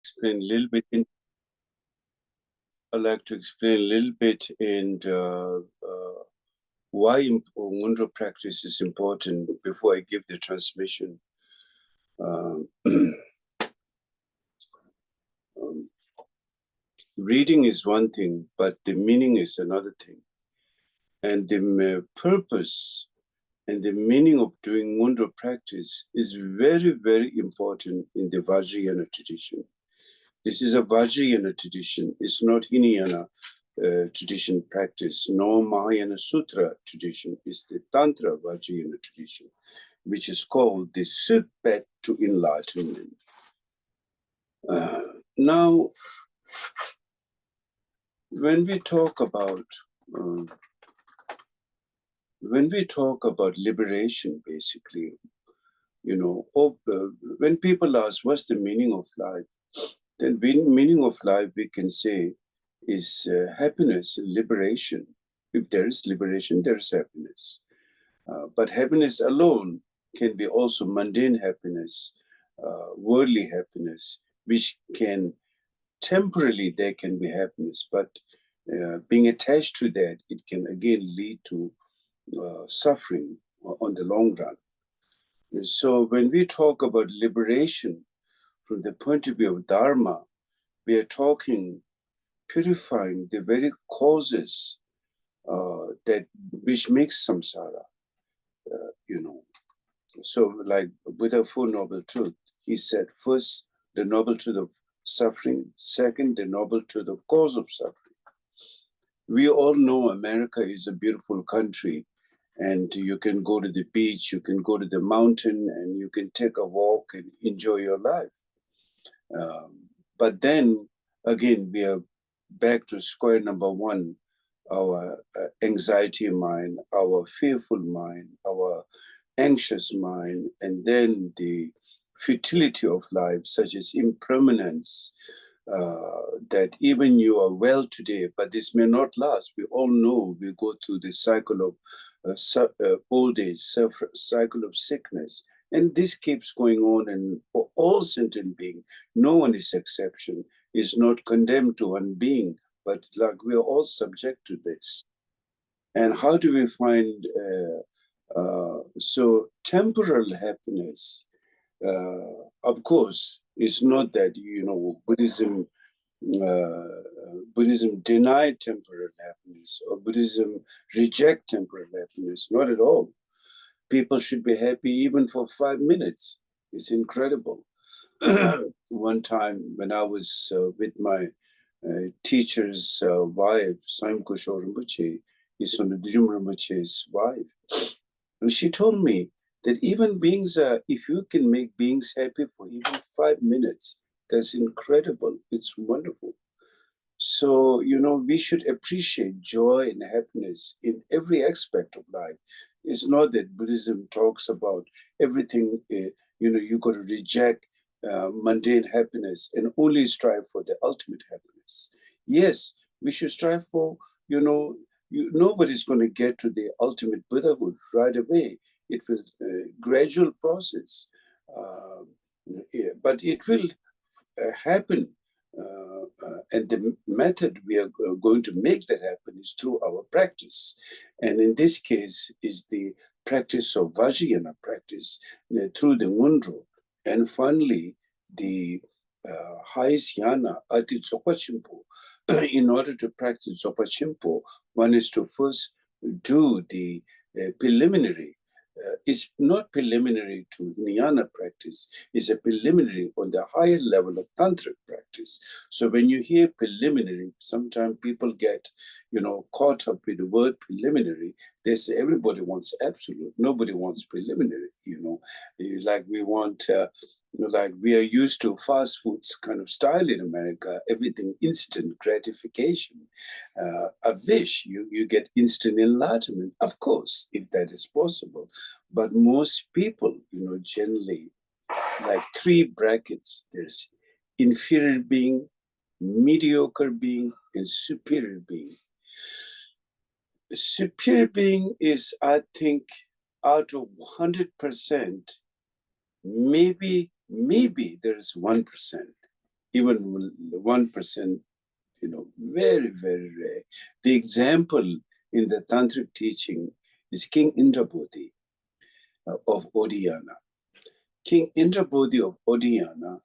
explain a little bit. I'd like to explain a little bit in why Mundro practice is important before I give the transmission. Reading is one thing, but the meaning is another thing. And the purpose and the meaning of doing Mundro practice is very, very important in the Vajrayana tradition. This is a Vajrayana tradition. It's not Hinayana tradition practice, nor Mahayana Sutra tradition. It's the Tantra Vajrayana tradition, which is called the Sukbet to Enlightenment. Now, when we talk about liberation, basically, when people ask what's the meaning of life, then meaning of life we can say is happiness, liberation. If there is liberation, there is happiness. But happiness alone can be also mundane happiness, worldly happiness, which can temporarily there can be happiness, but being attached to that, it can again lead to suffering on the long run. So when we talk about liberation from the point of view of Dharma, we are talking purifying the very causes that which makes samsara. So like Buddha Four Noble Truth, he said first the noble truth of suffering, second the noble truth of cause of suffering. We all know America is a beautiful country, and you can go to the beach, you can go to the mountain, and you can take a walk and enjoy your life. But then again, we are back to square number one, our anxiety mind, our fearful mind, our anxious mind, and then the futility of life, such as impermanence, that even you are well today, but this may not last. We all know we go through the cycle of old age, cycle of sickness, and this keeps going on. And for all sentient beings, no one is exception, is not condemned to one being, but like we are all subject to this. And how do we find, so temporal happiness, of course, it's not that, Buddhism denied temporal happiness or Buddhism reject temporal happiness, not at all. People should be happy even for 5 minutes. It's incredible. One time when I was with my teacher's wife, Chhoje Rinpoche, is on the Dudjom Rinpoche's wife, and she told me that even beings if you can make beings happy for even 5 minutes, that's incredible. It's wonderful. So, we should appreciate joy and happiness in every aspect of life. It's not that Buddhism talks about everything, you got to reject mundane happiness and only strive for the ultimate happiness. Yes, we should strive for, nobody's going to get to the ultimate Buddhahood right away. It will gradual process, but it will happen. And the method we are going to make that happen is through our practice. And in this case is the practice of Vajrayana practice through the Mundro. And finally, the highest yana, Ati Dzogpa Chimpo. In order to practice Dzogpa Chimpo, one is to first do the preliminary. It's not preliminary to Hinayana practice, it's a preliminary on the higher level of Tantric practice. So when you hear preliminary, sometimes people get, caught up with the word preliminary. They say everybody wants absolute, nobody wants preliminary, like we want, like we are used to fast foods kind of style in America, everything instant gratification. A wish, you get instant enlightenment, of course, if that is possible. But most people, generally, like 3 brackets, there's inferior being, mediocre being, and superior being. Superior being is, I think, out of 100%, maybe there is 1%. even 1%, very, very rare. The example in the tantric teaching is King Indrabodhi of Odiyana. King Indrabodhi of Odiyana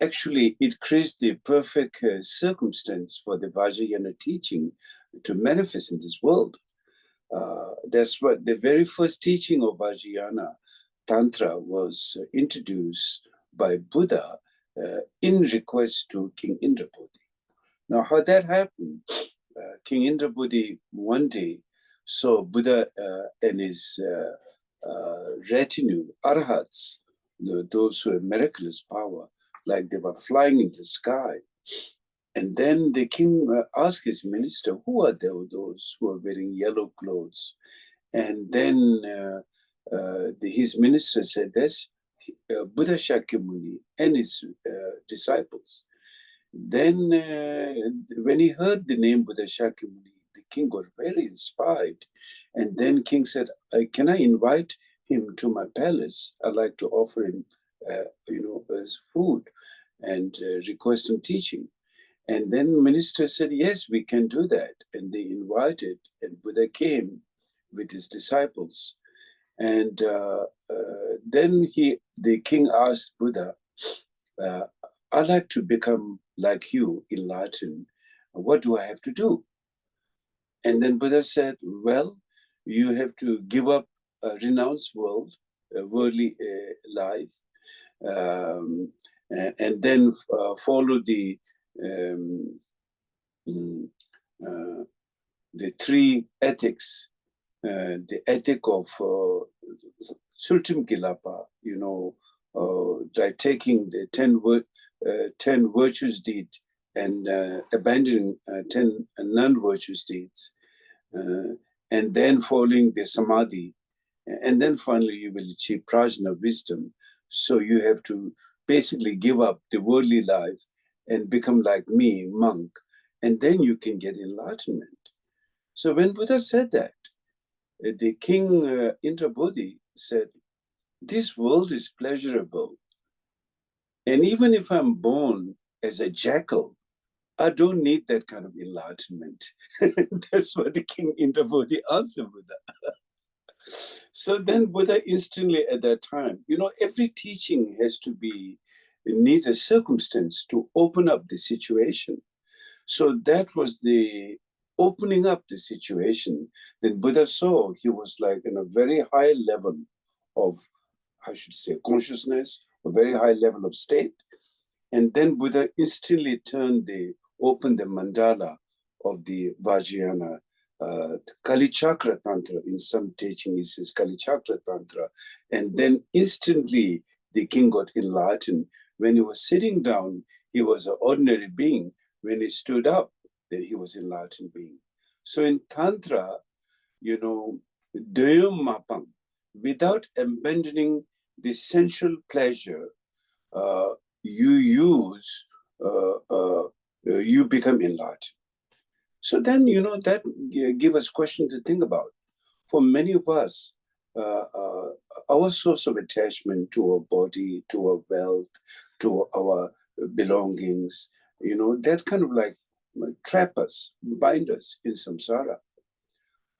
it creates the perfect circumstance for the Vajrayana teaching to manifest in this world. That's what the very first teaching of Vajrayana Tantra was introduced by Buddha in request to King Indrabodhi. Now, how that happened, King Indrabodhi one day saw Buddha and his retinue, arhats, those who have miraculous power, like they were flying in the sky. And then the king asked his minister, who are those who are wearing yellow clothes? And then his minister said, that's Buddha Shakyamuni and his disciples. Then when he heard the name Buddha Shakyamuni, the king got very inspired. And then king said, can I invite him to my palace? I'd like to offer him, as food and request him teaching. And then minister said, yes, we can do that. And they invited, and Buddha came with his disciples. And then the king asked Buddha, I'd like to become like you in Latin. What do I have to do? And then Buddha said, well, you have to give up a renounced worldly life, and then follow the three ethics, the ethic of Sultim Kilapa, like taking the 10 virtuous deeds and abandoning 10 non-virtuous deeds, and then following the Samadhi, and then finally you will achieve prajna, wisdom. So you have to basically give up the worldly life and become like me, monk, and then you can get enlightenment. So when Buddha said that, the king Indrabodhi said, this world is pleasurable. And even if I'm born as a jackal, I don't need that kind of enlightenment. That's what the king Indrabodhi answered Buddha. So then Buddha instantly at that time, every teaching needs a circumstance to open up the situation. So that was the opening up the situation. Then Buddha saw he was like in a very high level of, I should say, consciousness, a very high level of state. And then Buddha instantly opened the mandala of the Vajrayana, Kali Chakra Tantra. In some teaching, he says Kali Chakra Tantra. And then instantly the king got enlightened. When he was sitting down, he was an ordinary being. When he stood up, then he was an enlightened being. So in Tantra, Dudjom Mapang, without abandoning the sensual pleasure, you become enlightened. So then, that gives us question to think about. For many of us, our source of attachment to our body, to our wealth, to our belongings, that kind of like trap us, bind us in samsara.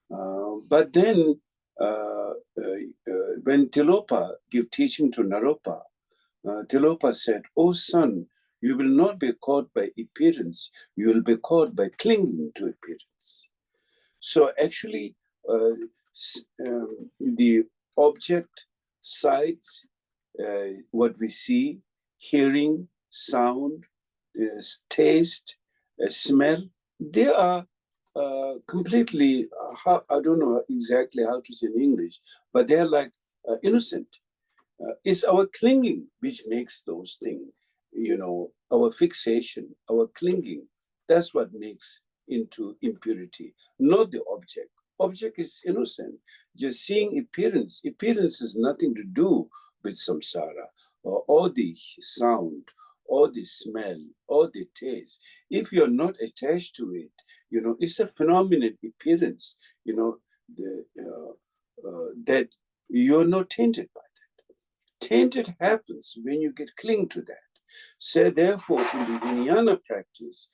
But then when Tilopa gave teaching to Naropa, Tilopa said, "Oh son, you will not be caught by appearance, you will be caught by clinging to appearance." So actually, the object, sights, what we see, hearing, sound, taste, smell, they are completely, I don't know exactly how to say in English, but they're like innocent. It's our clinging which makes those things, our fixation, our clinging. That's what makes into impurity, not the object. Object is innocent. Just seeing appearance. Appearance has nothing to do with samsara, or the sound, or the smell, or the taste. If you're not attached to it, it's a phenomenon appearance, that you're not tainted by that. Tainted happens when you get cling to that. So therefore, in the Hinayana practice,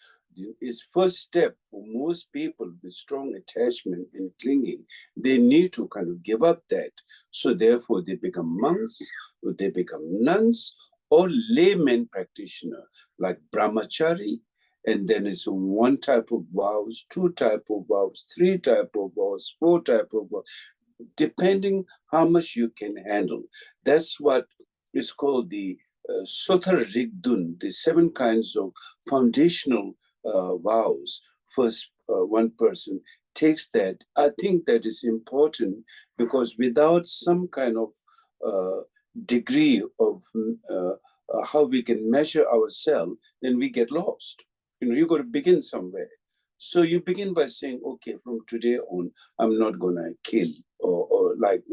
is first step for most people with strong attachment and clinging. They need to kind of give up that. So therefore, they become monks, or they become nuns, or layman practitioner, like brahmachari. And then it's one type of vows, two type of vows, three type of vows, four type of vows, depending how much you can handle. That's what is called the Sotar Rigdun, the 7 kinds of foundational vows. First, one person takes that. I think that is important because without some kind of degree of how we can measure ourselves, then we get lost. You got to begin somewhere. So you begin by saying, okay, from today on, I'm not going to kill, or like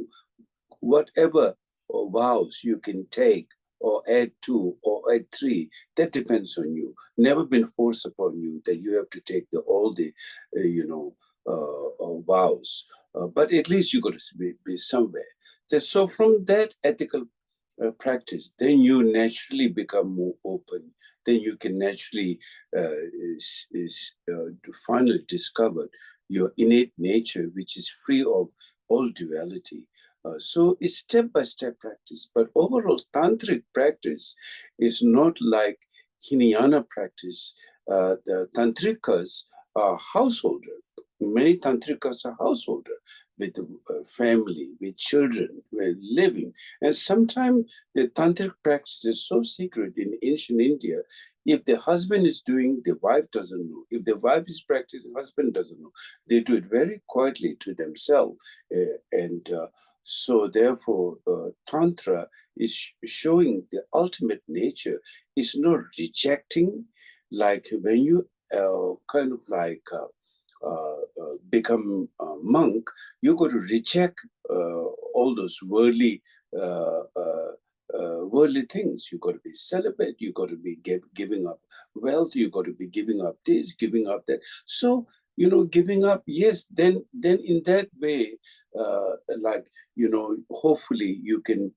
whatever vows you can take or add 2 or add 3, that depends on you. Never been forced upon you that you have to take all the, vows. But at least you got to be somewhere. So from that ethical practice, then you naturally become more open. Then you can naturally finally discover your innate nature, which is free of all duality. So it's step-by-step practice, but overall tantric practice is not like Hinayana practice. The tantrikas are householder. Many tantrikas are householder with family, with children, with living. And sometimes the tantric practice is so secret in ancient India. If the husband is doing, the wife doesn't know. If the wife is practicing, the husband doesn't know. They do it very quietly to themselves. So therefore, Tantra is showing the ultimate nature. It's not rejecting, like when you kind of like become a monk, you got to reject all those worldly worldly things. You got to be celibate. You got to be giving up wealth. You got to be giving up this, giving up that. So giving up, yes. Then in that way, like hopefully you can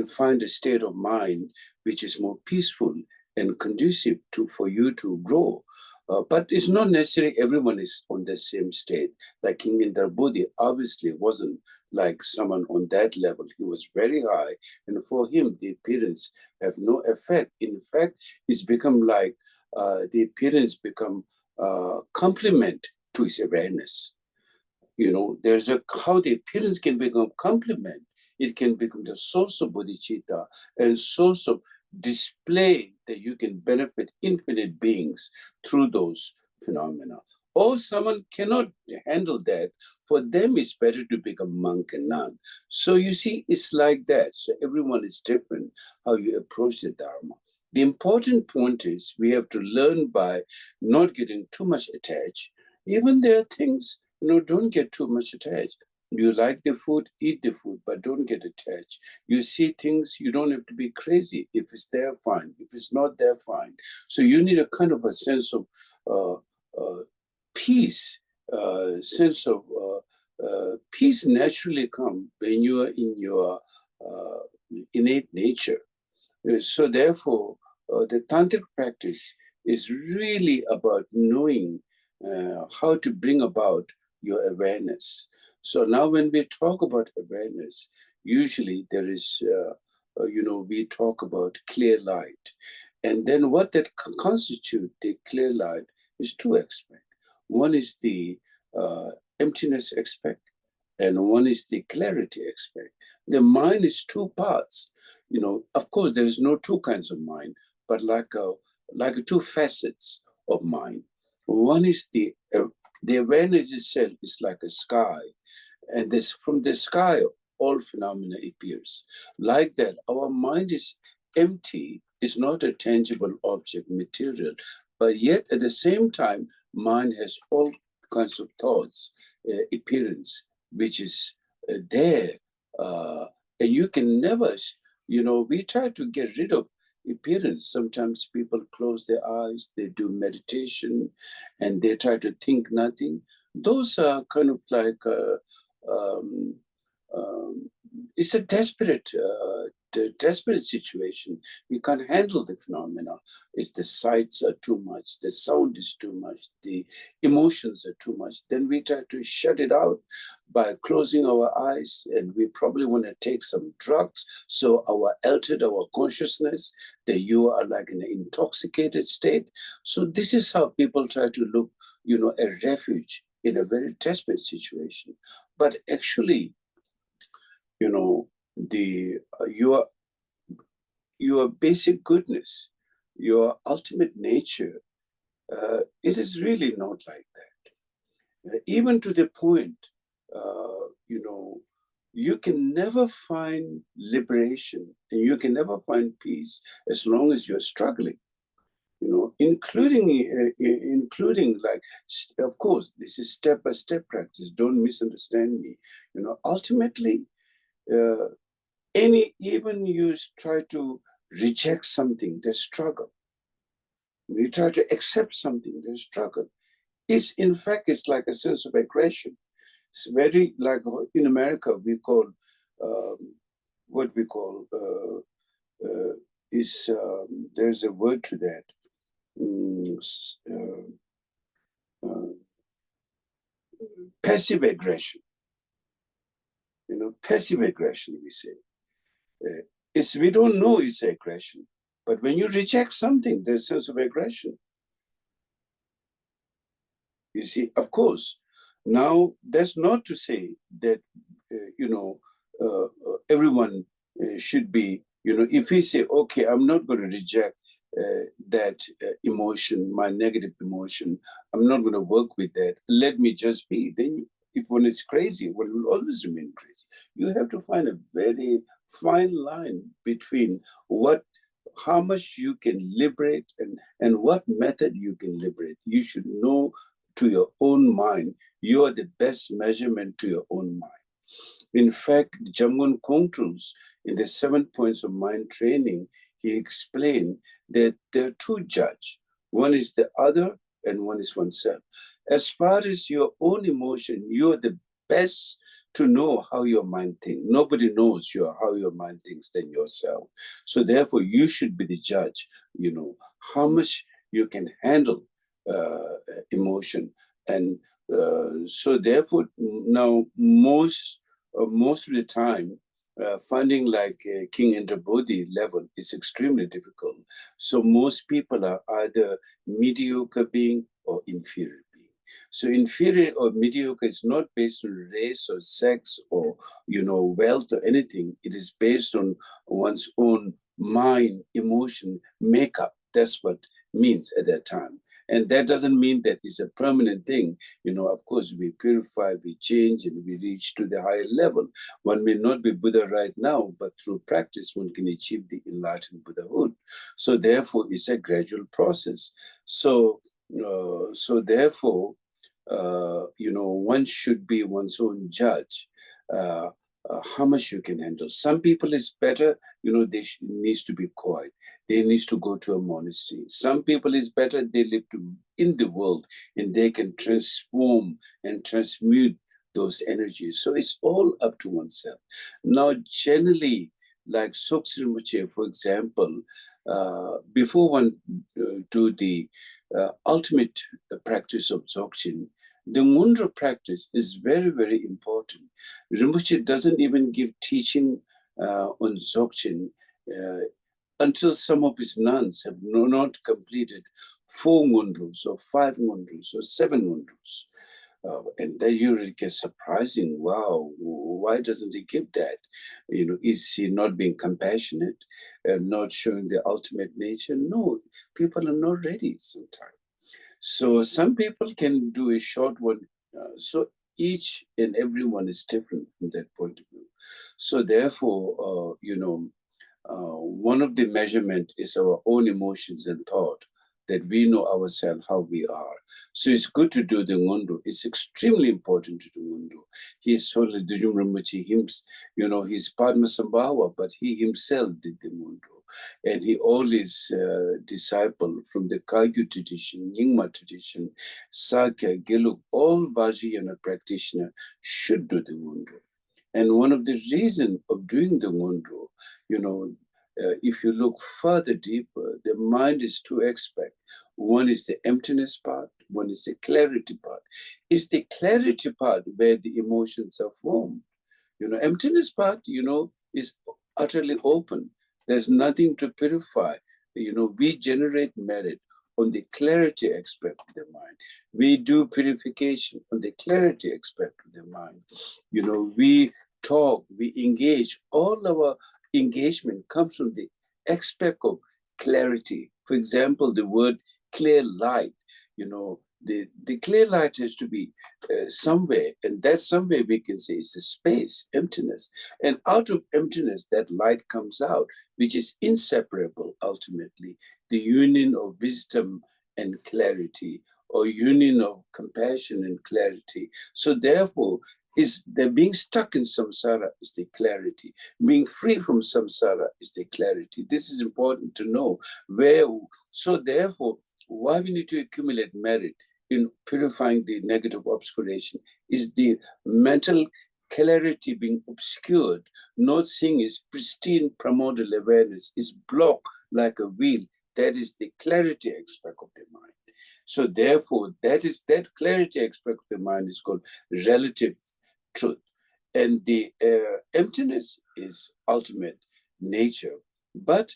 find a state of mind which is more peaceful and conducive for you to grow. But it's not necessarily everyone is on the same state. Like King Indra Bodhi obviously wasn't like someone on that level. He was very high, and for him, the appearance have no effect. In fact, it's become like the appearance become complement to his awareness. There's how the appearance can become complement. It can become the source of bodhicitta and source of display that you can benefit infinite beings through those phenomena. Or someone cannot handle that. For them, it's better to become monk and nun. So you see, it's like that. So everyone is different how you approach the Dharma. The important point is we have to learn by not getting too much attached. Even there are things, don't get too much attached. You like the food, eat the food, but don't get attached. You see things, you don't have to be crazy. If it's there, fine. If it's not there, fine. So you need a kind of a sense of peace, peace naturally comes when you are in your innate nature. So therefore, the tantric practice is really about knowing how to bring about your awareness. So now when we talk about awareness, usually there is, we talk about clear light. And then what that constitutes the clear light is 2 aspects. One is the emptiness aspect, and one is the clarity aspect. The mind is 2 parts. Of course, there is no 2 kinds of mind, but like 2 facets of mind. One is the awareness itself is like a sky, and from the sky all phenomena appears. Like that, our mind is empty, is not a tangible object, material, but yet at the same time, mind has all kinds of thoughts, appearance, which is there, and you can never. We try to get rid of appearance. Sometimes people close their eyes, they do meditation, and they try to think nothing. Those are kind of like, it's a desperate desperate situation, we can't handle the phenomena. It's the sights are too much, the sound is too much, the emotions are too much. Then we try to shut it out by closing our eyes, and we probably want to take some drugs. So altered our consciousness, that you are like in an intoxicated state. So this is how people try to look, a refuge in a very desperate situation. But actually, the your basic goodness, your ultimate nature, it is really not like that. Even to the point, you can never find liberation and you can never find peace as long as you're struggling. Including like, of course, this is step-by-step practice. Don't misunderstand me. Ultimately, even you try to reject something, there's struggle. You try to accept something, there's struggle. In fact, it's like a sense of aggression. It's very like in America, we call what we call there's a word to that. Passive aggression. Passive aggression, we say. We don't know it's aggression, but when you reject something, there's a sense of aggression. You see, of course, now that's not to say that, everyone should be, if we say, okay, I'm not going to reject that emotion, my negative emotion, I'm not going to work with that, let me just be, then if one is crazy, one will always remain crazy. You have to find a very fine line between how much you can liberate and what method you can liberate. You should know to your own mind. You are the best measurement to your own mind. In fact, Jamgon Kongtrul's, in the 7 points of mind training, he explained that there are two judges. One is the other and one is oneself. As far as your own emotion, you're the best to know how your mind thinks. Nobody knows how your mind thinks than yourself. So therefore, you should be the judge, how much you can handle emotion. And so therefore, now most of the time, finding like a King Indrabodhi level is extremely difficult. So most people are either mediocre being or inferior being. So inferior or mediocre is not based on race or sex or wealth or anything. It is based on one's own mind, emotion, makeup. That's what means at that time. And that doesn't mean that it's a permanent thing. Of course, we purify, we change, and we reach to the higher level. One may not be Buddha right now, but through practice, one can achieve the enlightened Buddhahood. So therefore, it's a gradual process. So therefore, one should be one's own judge. How much you can handle. Some people is better, they needs to be quiet. They needs to go to a monastery. Some people is better, they live in the world and they can transform and transmute those energies. So it's all up to oneself. Now, generally, like Chhoje Rinpoche, for example, before one do the ultimate practice of Dzogchen, the Mundra practice is very, very important. Rinpoche doesn't even give teaching on Dzogchen until some of his nuns have not completed 4 mundrus or 5 mundrus or 7 mundrus. And then you get surprising, wow, why doesn't he give that? Is he not being compassionate and not showing the ultimate nature? No, people are not ready sometimes. So some people can do a short one. So each and every one is different from that point of view. So therefore, one of the measurement is our own emotions and thought, that we know ourselves how we are. So it's good to do the ngundu. It's extremely important to do ngundu. He is only Dudjom Rinpoche, he's Padmasambhava, but he himself did the ngundu. And he always disciple from the Kagyu tradition, Nyingma tradition, Sakya, Gelug, all Vajrayana practitioner should do the ngundu. And one of the reasons of doing the Ngondro, if you look further deeper, the mind is two aspects. One is the emptiness part, one is the clarity part. It's the clarity part where the emotions are formed. Emptiness part, is utterly open. There's nothing to purify. We generate merit on the clarity aspect of the mind. We do purification on the clarity aspect of the mind. We talk, we engage. All our engagement comes from the aspect of clarity. For example, the word clear light, the clear light has to be somewhere, and that somewhere we can say is a space, emptiness. And out of emptiness, that light comes out, which is inseparable ultimately, the union of wisdom and clarity, or union of compassion and clarity. So therefore, is the being stuck in samsara is the clarity. Being free from samsara is the clarity. This is important to know. So therefore, why we need to accumulate merit in purifying the negative obscuration is the mental clarity being obscured, not seeing is pristine primordial awareness, is blocked like a wheel. That is the clarity aspect of the mind. So therefore, that clarity aspect of the mind is called relative truth. And the emptiness is ultimate nature. But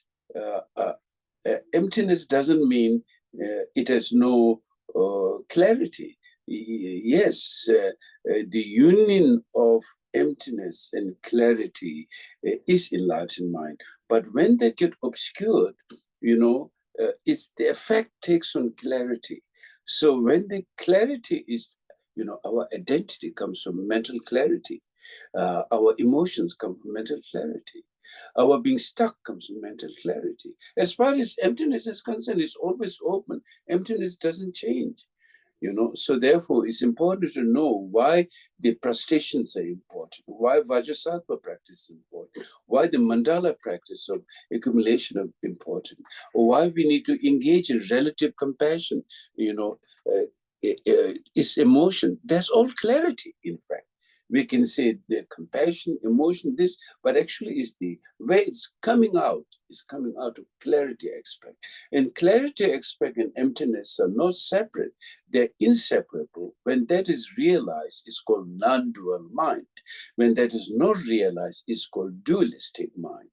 emptiness doesn't mean it has no clarity. Yes, the union of emptiness and clarity is enlightened mind. But when they get obscured, it's the effect takes on clarity. So when the clarity is, our identity comes from mental clarity. Our emotions come from mental clarity. Our being stuck comes from mental clarity. As far as emptiness is concerned, it's always open. Emptiness doesn't change. So therefore it's important to know why the prostrations are important, why Vajrasattva practice is important, why the mandala practice of accumulation is important, or why we need to engage in relative compassion. It's emotion. There's all clarity, in fact. We can say the compassion, emotion, this, but actually is the way it's coming out, is coming out of clarity aspect. And clarity aspect and emptiness are not separate, they're inseparable. When that is realized, it's called non-dual mind. When that is not realized, it's called dualistic mind.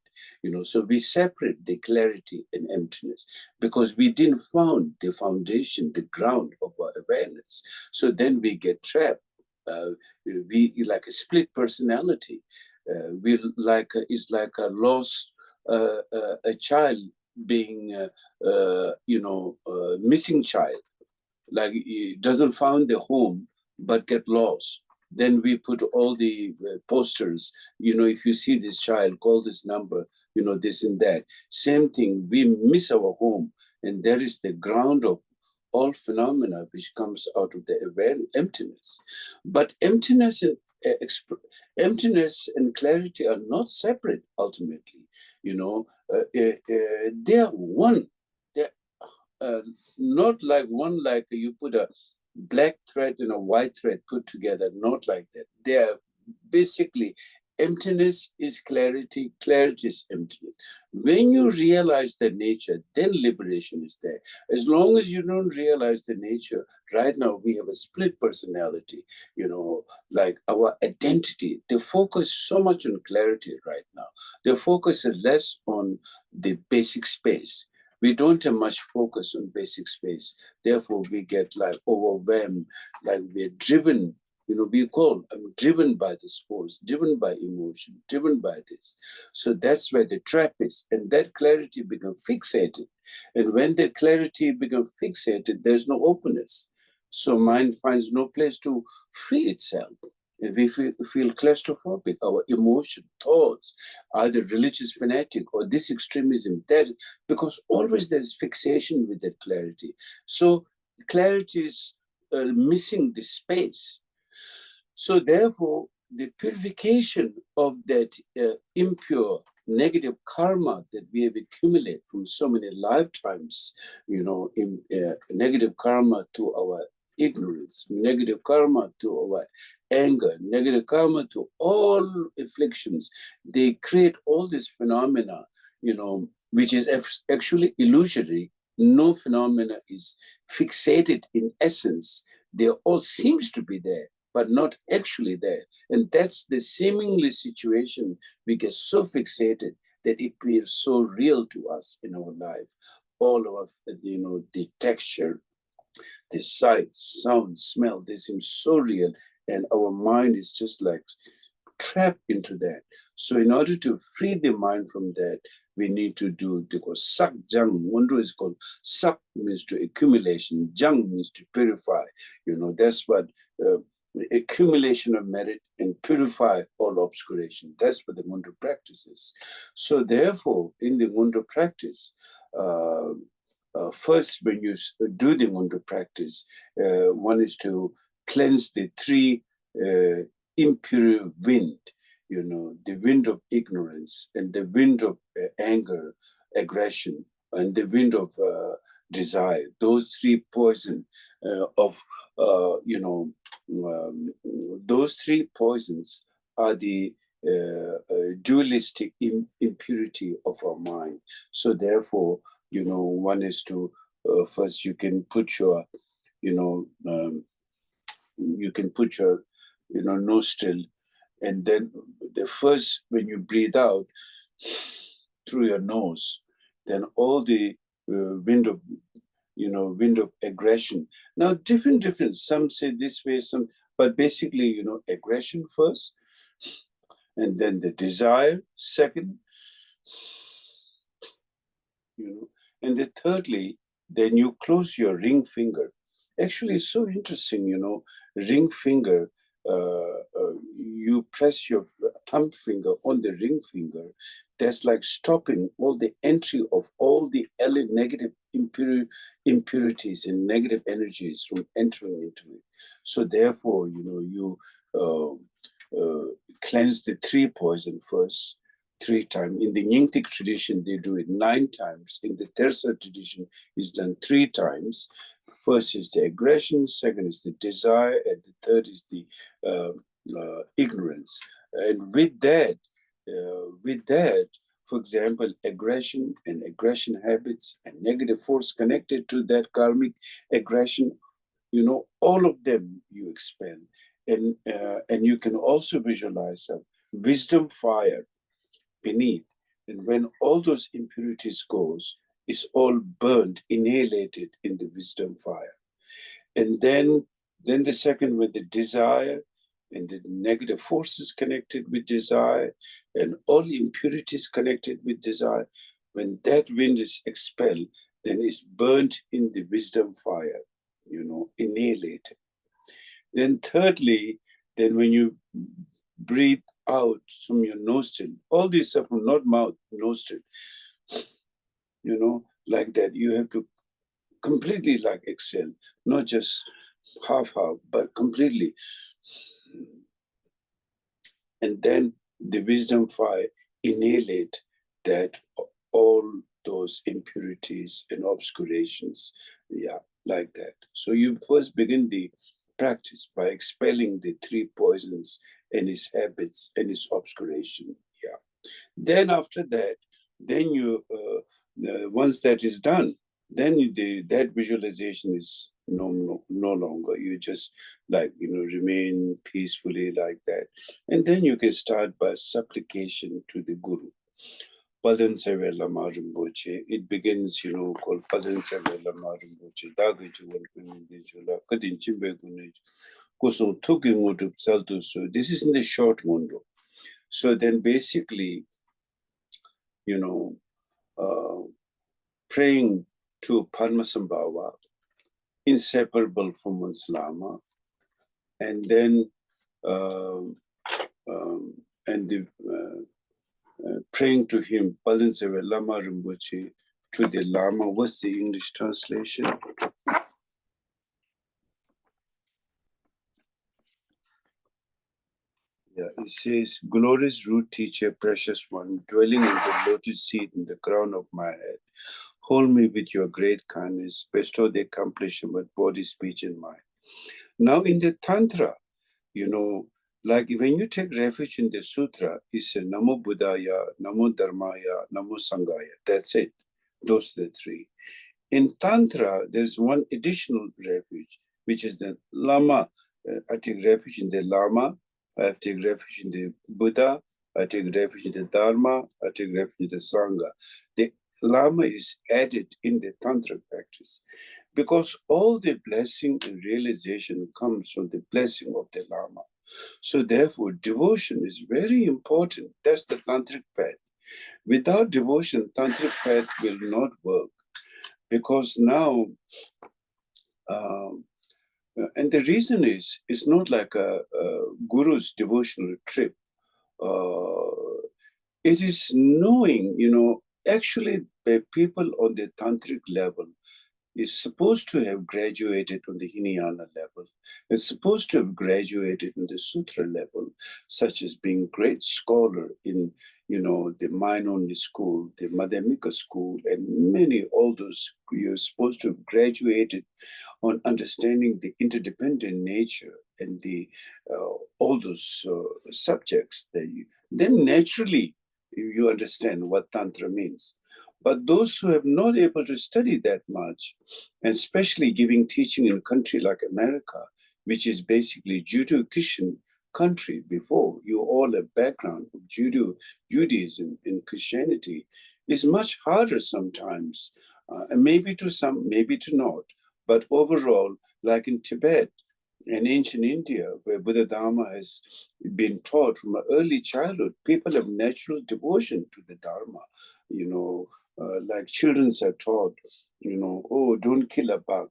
So we separate the clarity and emptiness because we didn't found the foundation, the ground of our awareness. So then we get trapped. We like a split personality. It's like a lost a child being missing child. Like he doesn't find the home but get lost. Then we put all the posters. If you see this child, call this number. This and that. Same thing. We miss our home, and that is the ground of all phenomena which comes out of the aware emptiness. But emptiness and clarity are not separate ultimately. They are one. They're not like one, like you put a black thread and a white thread put together, not like that. They are basically emptiness is clarity, clarity is emptiness. When you realize the nature, then liberation is there. As long as you don't realize the nature, right now we have a split personality, like our identity. They focus so much on clarity right now. They focus less on the basic space. We don't have much focus on basic space. Therefore, we get like overwhelmed, like we're driven. I'm driven by this force, driven by emotion, driven by this. So that's where the trap is. And that clarity becomes fixated. And when that clarity becomes fixated, there's no openness. So mind finds no place to free itself. And we feel claustrophobic, our emotion, thoughts, either religious fanatic or this extremism, that, because always there is fixation with that clarity. So clarity is missing the space. So therefore, the purification of that impure negative karma that we have accumulated from so many lifetimes, in negative karma to our ignorance, negative karma to our anger, negative karma to all afflictions. They create all these phenomena, which is actually illusory. No phenomena is fixated in essence. They all seems to be there, but not actually there. And that's the seemingly situation we get so fixated that it appears so real to us in our life. All of the texture, the sight, sound, smell, they seem so real, and our mind is just like trapped into that. So in order to free the mind from that, we need to do, because sak jang, Wondro is called, sak means to accumulation, jang means to purify. That's what accumulation of merit and purify all obscuration. That's what the Wondro practice is. So therefore, in the Wondro practice, first, when you do the Wondro practice, one is to cleanse the three impure wind, the wind of ignorance and the wind of anger, aggression, and the wind of desire. Those three poison those three poisons are the dualistic impurity of our mind. So therefore, one is to first you can put your, nostril, and then the first, when you breathe out through your nose, then all the wind of aggression. Now, different. Some say this way, but basically, aggression first, and then the desire second, and then thirdly, then you close your ring finger. Actually, it's so interesting, ring finger. You press your thumb finger on the ring finger. That's like stopping all the entry of all the negative impurities and negative energies from entering into it. So therefore, you cleanse the three poison first, 3 times. In the Nyingtik tradition, they do it 9 times. In the Tersar tradition, it's done 3 times. First is the aggression, second is the desire, and the third is the ignorance. And with that, for example, aggression and aggression habits and negative force connected to that karmic aggression, all of them you expel. And you can also visualize a wisdom fire beneath. And when all those impurities goes, it's all burnt, annihilated in the wisdom fire. And then the second, with the desire and the negative forces connected with desire and all impurities connected with desire, when that wind is expelled, then it's burnt in the wisdom fire, annihilated. Then thirdly, then when you breathe out from your nostril, all these are from not mouth, nostril, like that. You have to completely like exhale, not just half, but completely. And then the wisdom fire annihilate that all those impurities and obscurations, like that. So you first begin the practice by expelling the 3 poisons and its habits and its obscuration. Then after that, then you once that is done, then that visualization is no longer. You just remain peacefully like that, and then you can start by supplication to the Guru. Padmasambhava Lama Rinpoche. It begins, called Padmasambhava Lama Rinpoche. Dagi Juwal Kunindi Jula, Kadin Chimbe Kunij, Kusung Tuki Mudup Saltu. So this is in the short Mundo. So then basically, praying to Padmasambhava, inseparable from one's Lama, and then praying to him, Padmasambhava Lama Rinpoche, to the Lama. What's the English translation? It says, glorious root teacher, precious one, dwelling in the lotus seat in the crown of my head, hold me with your great kindness, bestow the accomplishment, body, speech, and mind. Now in the Tantra, like when you take refuge in the sutra, it's Namo Buddhaya, Namo Dharmaya, Namo Sanghaya. That's it. Those are the three. In Tantra, there's one additional refuge, which is the Lama. I take refuge in the Lama. I take refuge in the Buddha. I take refuge in the Dharma. I take refuge in the Sangha. The Lama is added in the Tantra practice because all the blessing and realization comes from the blessing of the Lama. So therefore, devotion is very important. That's the tantric path. Without devotion, tantric path will not work because now, and the reason is, it's not like a guru's devotional trip. It is knowing, actually the people on the tantric level is supposed to have graduated on the Hinayana level. It's supposed to have graduated on the Sutra level, such as being great scholar in, the mind-only school, the Madhyamika school, and many, all those, you're supposed to have graduated on understanding the interdependent nature and the all those subjects. Then naturally, you understand what Tantra means. But those who have not able to study that much, and especially giving teaching in a country like America, which is basically Judeo-Christian country before, you all have background of Judaism and Christianity, is much harder sometimes, and maybe to some, maybe to not. But overall, like in Tibet, in ancient India, where Buddha Dharma has been taught from an early childhood, people have natural devotion to the Dharma. Like children are taught, oh, don't kill a bug,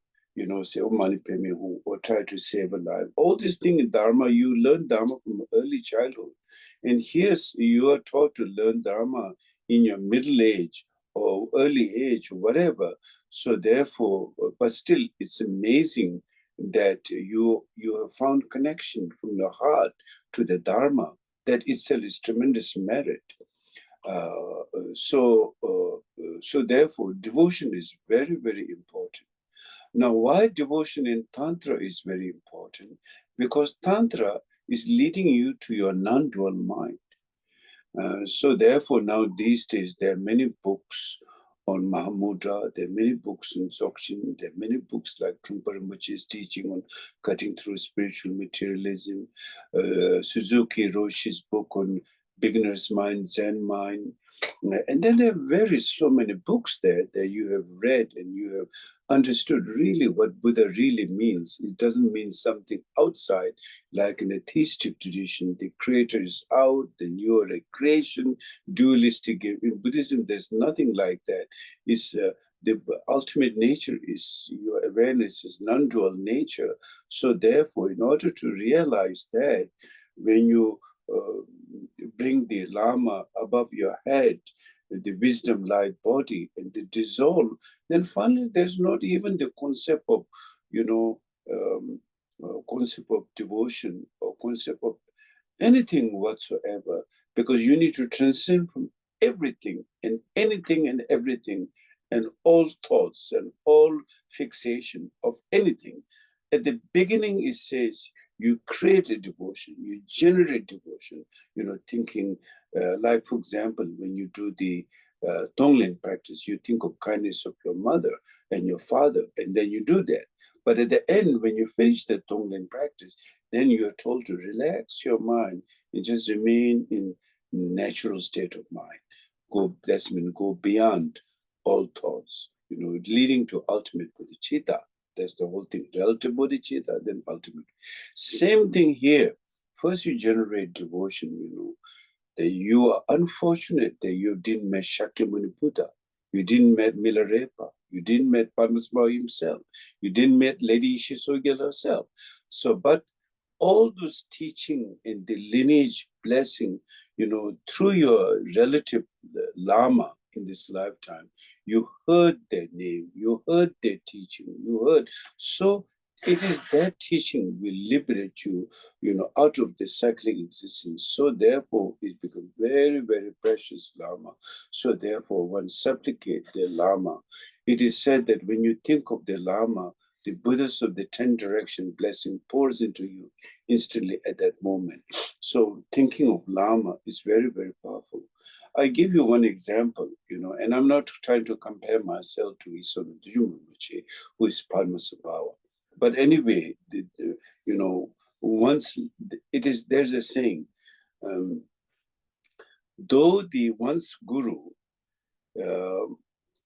say, oh, mani peme hu, or try to save a life. All these things in Dharma, you learn Dharma from early childhood. And here you are taught to learn Dharma in your middle age or early age, whatever. So therefore, but still, it's amazing that you have found connection from your heart to the Dharma. That itself is tremendous merit. So therefore, devotion is very, very important. Now, why devotion in Tantra is very important? Because Tantra is leading you to your non-dual mind. So therefore, now these days, there are many books on Mahamudra, there are many books on Dzogchen, there are many books like Chhoje Rinpoche's teaching on cutting through spiritual materialism, Suzuki Roshi's book on beginner's mind, Zen mind. And then there are so many books there that you have read and you have understood really what Buddha really means. It doesn't mean something outside, like in a theistic tradition, the creator is out, then you are a creation, dualistic. In Buddhism, there's nothing like that. It's the ultimate nature is your awareness is non-dual nature. So therefore, in order to realize that, when you bring the Lama above your head, the wisdom light body, and the dissolve, then finally there's not even the concept of, concept of devotion or concept of anything whatsoever, because you need to transcend from everything and anything and everything and all thoughts and all fixation of anything. At the beginning, it says you create a devotion, you generate devotion, thinking, like, for example, when you do the Tonglen practice, you think of kindness of your mother and your father, and then you do that. But at the end, when you finish the Tonglen practice, then you're told to relax your mind and just remain in natural state of mind. Go beyond all thoughts, leading to ultimate bodhicitta. That's the whole thing. Relative bodhicitta, then ultimate. Same thing here. First, you generate devotion, that you are unfortunate that you didn't meet Shakyamuni Buddha. You didn't meet Milarepa. You didn't meet Padmasambhava himself. You didn't meet Lady Ishizogyal herself. So, but all those teaching and the lineage blessing, through your relative Lama in this lifetime, you heard their name, you heard their teaching, you heard. So it is that teaching will liberate you, out of the cyclic existence. So therefore, it becomes very, very precious Lama. So therefore, one supplicate the Lama. It is said that when you think of the Lama, the Buddhas of the 10 direction blessing pours into you instantly at that moment. So thinking of Lama is very, very powerful. I give you one example, and I'm not trying to compare myself to Isona Dudjom Rinpoche, who is Padmasambhava. But anyway, once there's a saying, though the once guru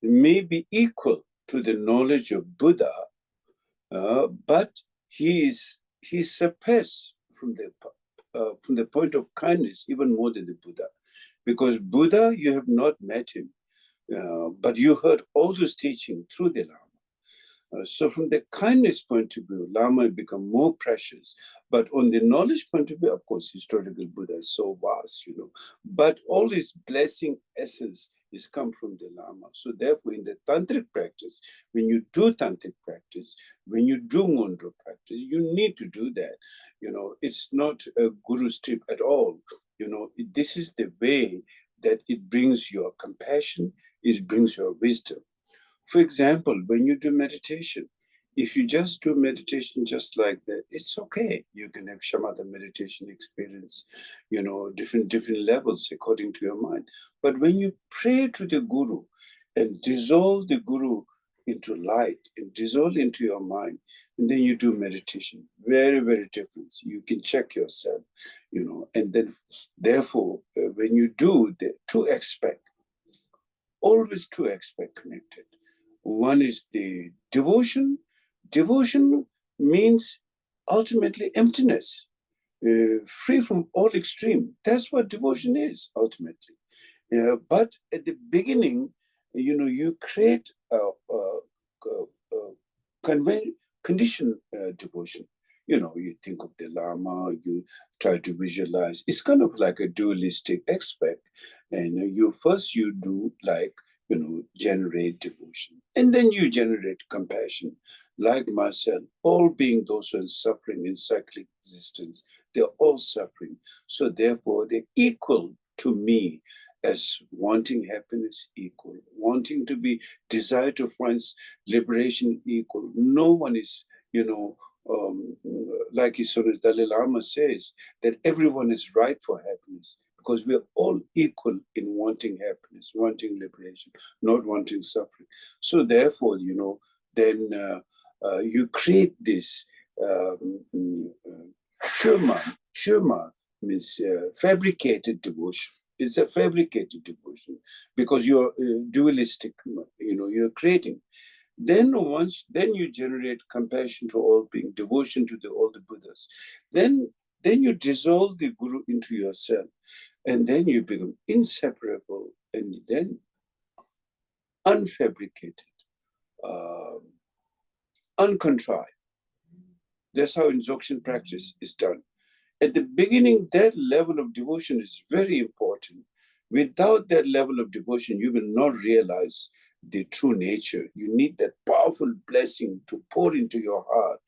may be equal to the knowledge of Buddha, but he's surpassed from the point of kindness even more than the Buddha, because Buddha, you have not met him, but you heard all those teaching through the Lama. So from the kindness point of view, Lama become more precious. But on the knowledge point of view, of course, historical Buddha is so vast, But all his blessing essence is come from the Lama. So therefore, in the tantric practice, when you do tantric practice, when you do Mondro practice, you need to do that. It's not a guru strip at all. This is the way that it brings your compassion, it brings your wisdom. For example, when you do meditation, if you just do meditation just like that, it's okay. You can have shamatha meditation experience, different levels according to your mind. But when you pray to the Guru and dissolve the Guru into light and dissolve into your mind, and then you do meditation, very, very different. You can check yourself, and then therefore, when you do the two aspects, always two aspects connected. One is the devotion. Devotion means ultimately emptiness, free from all extreme. That's what devotion is ultimately. But at the beginning, you create a conditioned devotion. You think of the Lama, you try to visualize. It's kind of like a dualistic aspect. And you do like, generate devotion. And then you generate compassion. Like myself, all being those who are suffering in cyclic existence, they're all suffering. So therefore, they're equal to me as wanting happiness equal, wanting to be, desire to find liberation equal. No one is, like His Holiness Dalai Lama says, that everyone is right for happiness, because we are all equal in wanting happiness, wanting liberation, not wanting suffering. So therefore, then you create this shurma means fabricated devotion. It's a fabricated devotion because you're dualistic, you're creating. Then you generate compassion to all being, devotion to all the Buddhas. Then you dissolve the Guru into yourself, and then you become inseparable, and then unfabricated, uncontrived. That's how instruction practice is done. At the beginning, that level of devotion is very important. Without that level of devotion, you will not realize the true nature. You need that powerful blessing to pour into your heart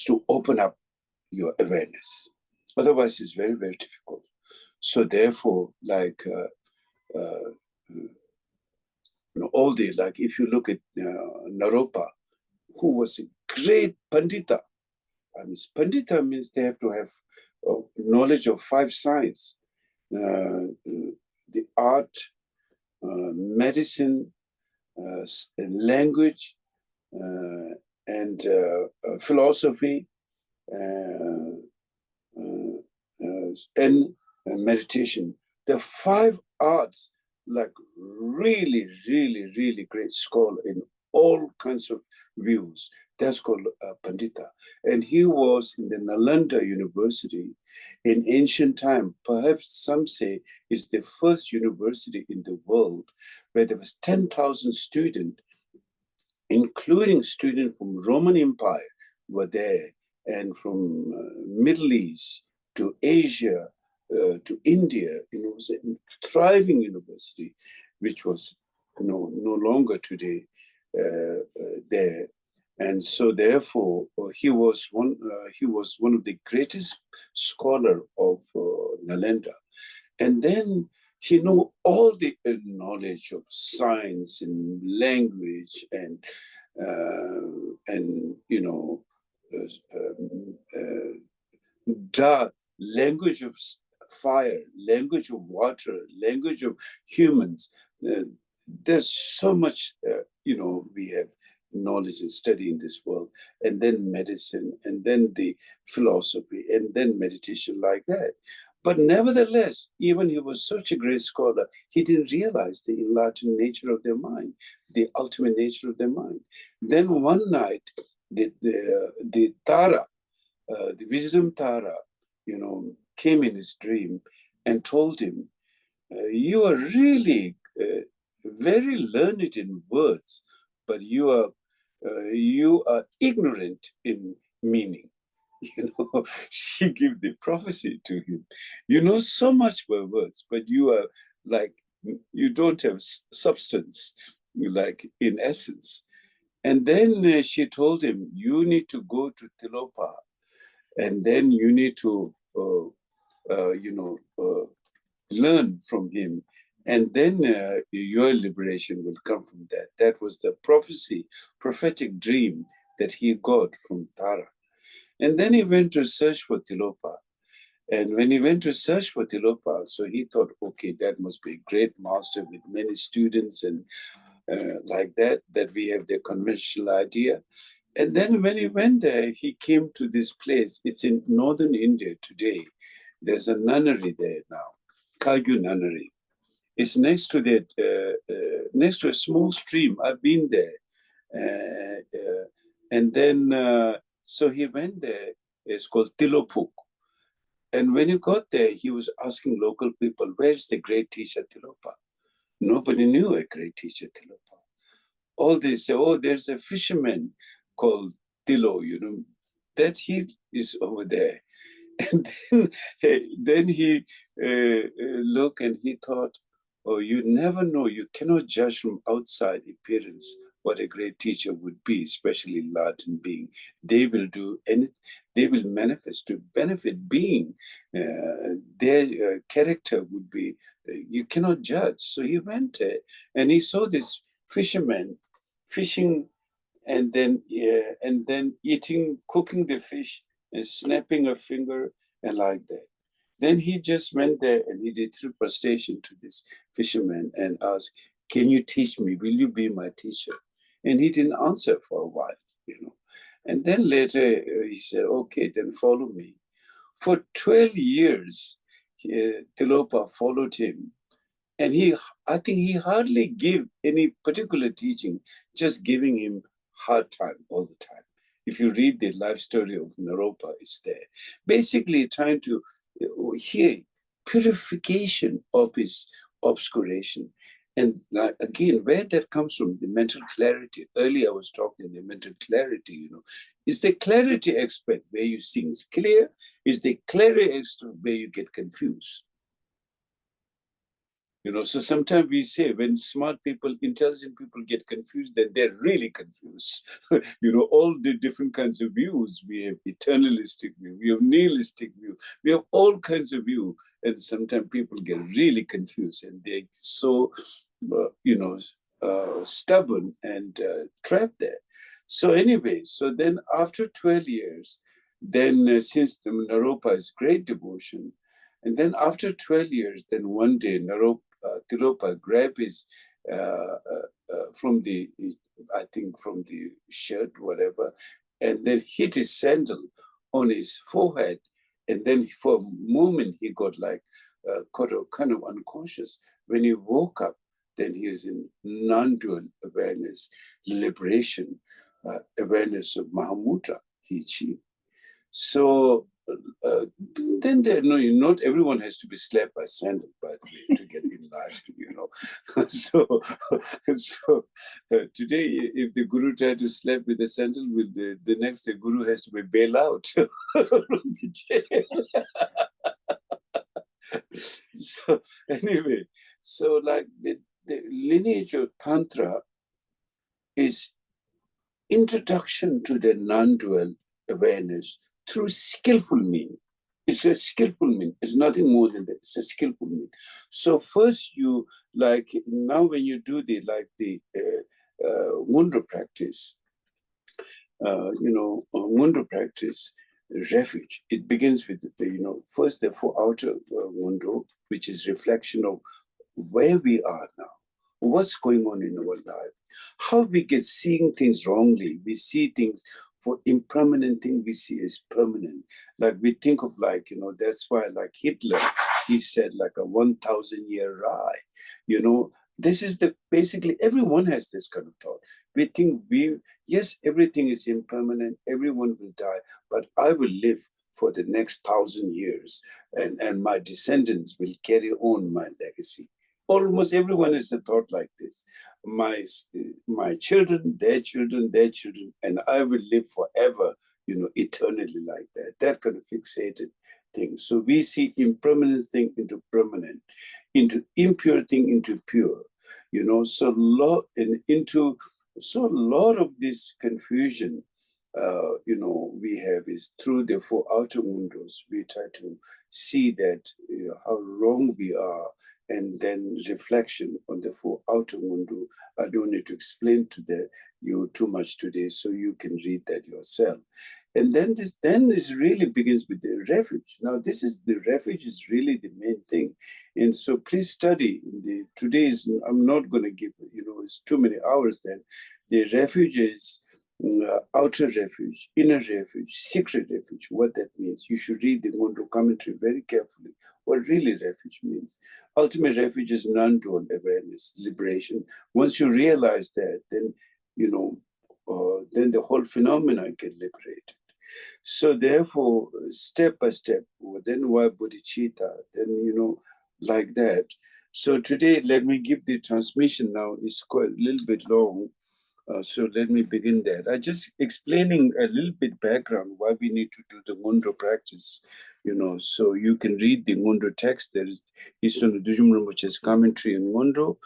to open up your awareness. Otherwise, it's very, very difficult. So therefore, if you look at Naropa, who was a great Pandita. I mean, Pandita means they have to have knowledge of 5 sciences, the art, medicine, language, and philosophy, and meditation. The 5 arts, like really, really, really great scholar in all kinds of views. That's called Pandita. And he was in the Nalanda University in ancient time. Perhaps some say it's the first university in the world where there was 10,000 students, including students from Roman Empire were there, and from Middle East to Asia to India. It was a thriving university, which was no longer today there. And so therefore, he was one of the greatest scholar of Nalanda. And then he knew all the knowledge of science and language and and you know, language of fire, language of water, language of humans. There's so much, you know, we have knowledge and study in this world, and then medicine, and then the philosophy, and then meditation like that. But nevertheless, even he was such a great scholar, he didn't realize the enlightened nature of their mind, the ultimate nature of their mind. Then one night, the Tara, the wisdom Tara, you know, came in his dream and told him, you are really very learned in words, but you are ignorant in meaning. You know, she gave the prophecy to him. You know so much by words, but you are like, you don't have substance, like in essence. And then she told him, you need to go to Tilopa, and then you need to, learn from him. And then your liberation will come from that. That was the prophecy, prophetic dream that he got from Tara. And then he went to search for Tilopa. And when he went to search for Tilopa, so he thought, okay, that must be a great master with many students and like that we have the conventional idea. And then when he went there, he came to this place. It's in northern India today. There's a nunnery there now, Kalgu Nunnery. It's next to next to a small stream. I've been there. And then, so he went there. It's called Tilopuk. And when he got there, he was asking local people, where's the great teacher Tilopa? Nobody knew a great teacher Tilopa. All they say, oh, there's a fisherman called Tilo, you know, that he is over there. And then he looked and he thought, oh, you never know, you cannot judge from outside appearance what a great teacher would be, especially enlightened being. They will do anything, they will manifest to benefit being. Their character would be, you cannot judge. So he went there and he saw this fisherman fishing and then eating, cooking the fish and snapping a finger and like that. Then he just went there and he did through prostration to this fisherman and asked, can you teach me? Will you be my teacher? And he didn't answer for a while, you know. And then later he said, okay, then follow me. For 12 years, Tilopa followed him. And I think he hardly gave any particular teaching, just giving him hard time all the time. If you read the life story of Naropa, it's there. Basically trying to hear purification of his obscuration. And again, where that comes from, the mental clarity. Earlier I was talking the mental clarity, you know. Is the clarity aspect where you see is clear? Is the clarity aspect where you get confused? You know, so sometimes we say when smart people, intelligent people get confused, then they're really confused. You know, all the different kinds of views. We have eternalistic view, we have nihilistic view, we have all kinds of view. And sometimes people get really confused and they're so, stubborn and trapped there. So anyway, so then after 12 years, then since Naropa is great devotion, and then after 12 years, then one day Tilopa grabbed his from the, I think from the shirt, whatever, and then hit his sandal on his forehead. And then for a moment, he got like kind of unconscious. When he woke up, then he was in non-dual awareness, liberation, awareness of Mahamudra, he achieved. So then not everyone has to be slapped by sandal, by the way, to get enlightened, you know. So today, if the guru tried to slap with a sandal, with the next day, guru has to be bailed out from the jail. So anyway, so like the lineage of Tantra is introduction to the non-dual awareness through skillful means. It's a skillful means. It's nothing more than that. It's a skillful means. So first you, like now when you do the Mundra practice, Mundu practice, refuge. It begins with, first the four outer Mundu, which is reflection of where we are now, what's going on in our life, how we get seeing things wrongly. We see things for impermanent thing we see as permanent. Like we think of that's why like Hitler, he said like a 1,000-year ride. This is basically everyone has this kind of thought. We think yes, everything is impermanent, everyone will die, but I will live for the next 1,000 years and my descendants will carry on my legacy. Almost everyone has a thought like this. My children, their children, and I will live forever, eternally like that. That kind of fixated thing. So we see impermanence thing into permanent, into impure thing into pure, so a lot of this confusion, we have is through the four outer windows. We try to see that how wrong we are, and then reflection on the four outer window. I don't need to explain to you too much today, so you can read that yourself. And then this really begins with the refuge. Now, the refuge is really the main thing. And so please study. I'm not going to give, it's too many hours then. The refuge is outer refuge, inner refuge, secret refuge, what that means. You should read the Ngondo commentary very carefully, what really refuge means. Ultimate refuge is non-dual awareness, liberation. Once you realize that, then, then the whole phenomena get liberated. So therefore, step by step, then why bodhicitta, then, like that. So today, let me give the transmission now. It's quite a little bit long. So let me begin there. I just explaining a little bit background why we need to do the Ngondo practice, so you can read the Ngondo text. There is Dudjom Rinpoche's commentary on Ngondo.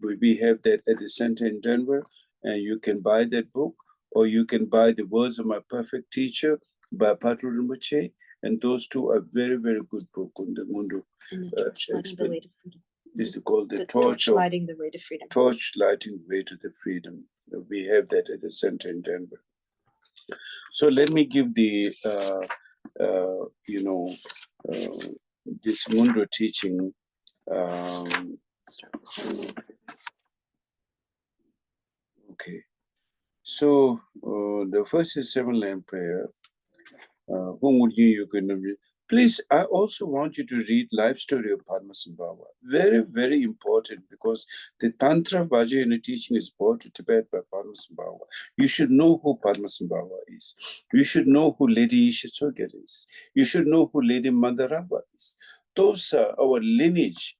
We have that at the center in Denver, and you can buy that book, or you can buy The Words of My Perfect Teacher by Patrul Rinpoche, and those two are very, very good book on the Ngondo. This is called the torch lighting the way to freedom. Torch lighting the way to the freedom. We have that at the center in Denver. So let me give the this Ngondo teaching. Okay. So the first is 7-line prayer. Whom would you can read? Please, I also want you to read Life Story of Padmasambhava. Very, very important, because the Tantra Vajrayana teaching is brought to Tibet by Padmasambhava. You should know who Padmasambhava is. You should know who Lady Isha Tsogyal is. You should know who Lady Mandarabha is. Those are our lineage,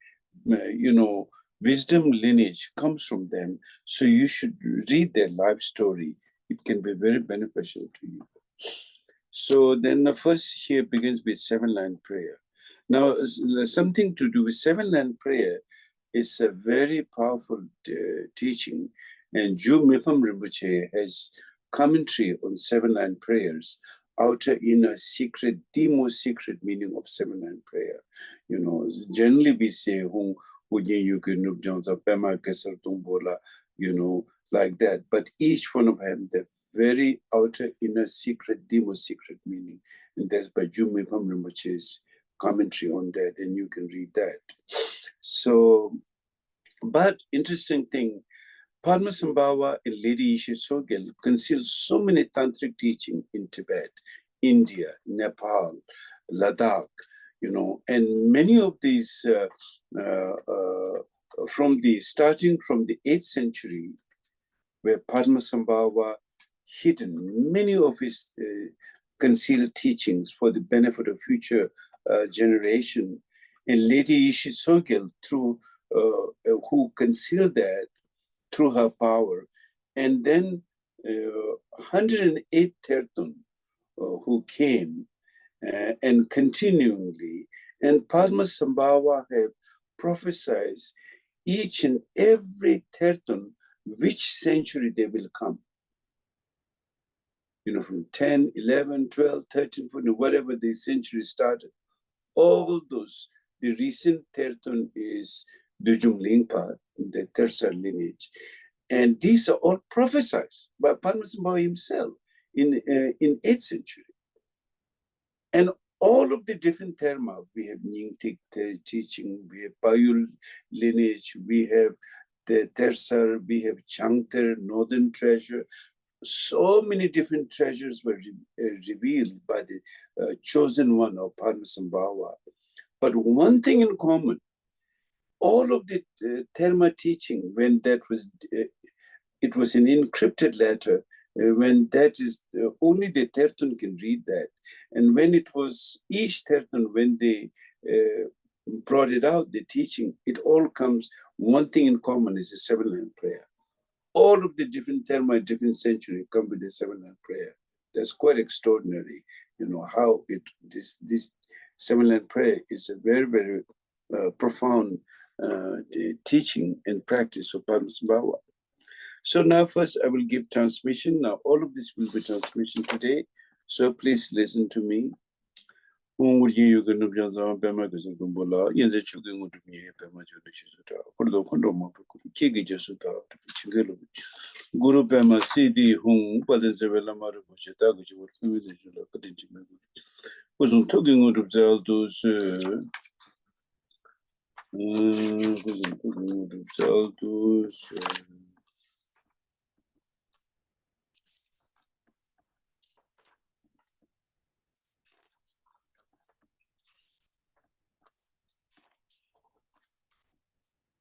wisdom lineage comes from them. So you should read their life story. It can be very beneficial to you. So then the first here begins with 7-line prayer. Now, something to do with 7-line prayer is a very powerful teaching. And Ju Mipham Rinpoche has commentary on 7-line prayers, outer, inner, secret, the most secret meaning of 7-line prayer. Generally we say, like that. But each one of them, the very outer, inner, secret, the most secret meaning. And that's by Ju Mipham Rinpoche's commentary on that, and you can read that. So, but interesting thing, Padmasambhava and Lady Isha Tsogyal conceal so many tantric teaching in Tibet, India, Nepal, Ladakh, and many of these starting from the 8th century, where Padmasambhava hidden many of his concealed teachings for the benefit of future generation, and Lady Isha Tsogyal, who concealed that through her power, and then 108 Tertun who came and continually, and Padmasambhava have prophesied each and every Tertun which century they will come. From 10, 11, 12, 13, 14, whatever the century started. All those, the recent Tertun is Dudjom Lingpa, the Tersar lineage. And these are all prophesied by Padmasambhava himself. in 8th century. And all of the different terma, we have Nyingtik teaching, we have Payul lineage, we have the Tersar, we have Changter, Northern treasure. So many different treasures were revealed by the chosen one of Padmasambhava. But one thing in common, all of the Terma teaching, when that was, it was an encrypted letter, when that is, only the Tertun can read that. And when it was each Tertun, when they brought it out, the teaching, it all comes, one thing in common is a 7-line prayer. All of the different Terma, different century come with a 7-line prayer. That's quite extraordinary, how this 7-line prayer is a very, very profound teaching and practice of Padmasambhava. So now first I will give transmission. Now all of this will be transmission today. So please listen to me. Guru Pema CD Hung, Padmasambhava Marubuche, Daguchi, what Jula Kadinchi was on talking of those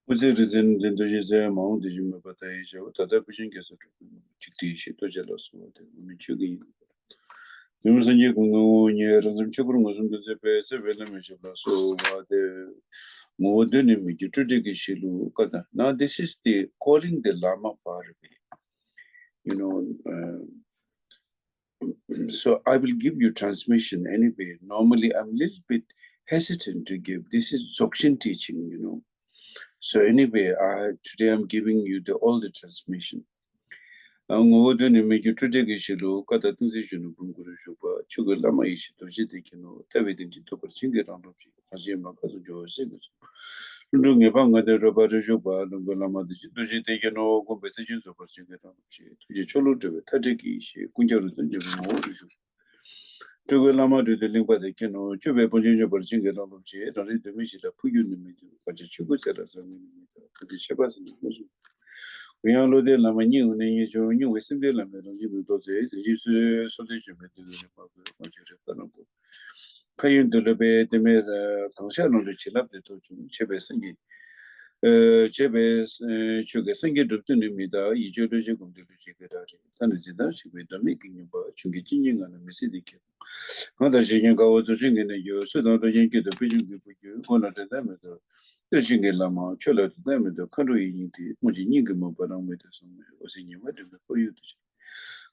was a reason then the Jose Mount, the Juma Bataisha, Tata Pushing as a Chitishi to jealous of the Michugi. There was a new year as a children was on the best of Velamishla, so the more than Shilu. Now, this is the calling the Lama Parve. So I will give you transmission anyway. Normally, I'm a little bit hesitant to give. This is Dzogchen teaching, So anyway, today I'm giving you all the transmission. Lama to the lingua de Keno, Chube Bonjo Borjing and Lobje, and read the Mishila Puyun, but the Chuguseras and the Shabas and the Muslim. We all know the Lamanu, Nayu, we simply lament on Jibu Dose, the Jesus Solution with the Payun to the bed, the Mera, Conshan on the Chilap, the Tochum, Chebesangi. Chebes, Chugasangi Duptunimida, Ijology of the Luchigari, and the Zidashi with the making about Chungijing and the Messidic. Mother Jinga was a jing in a year, so don't get the pigeon people you, one at the diameter. The Jinga Lama, Chola to them, the country in the Mujinigamo parameters was in your wedding before you.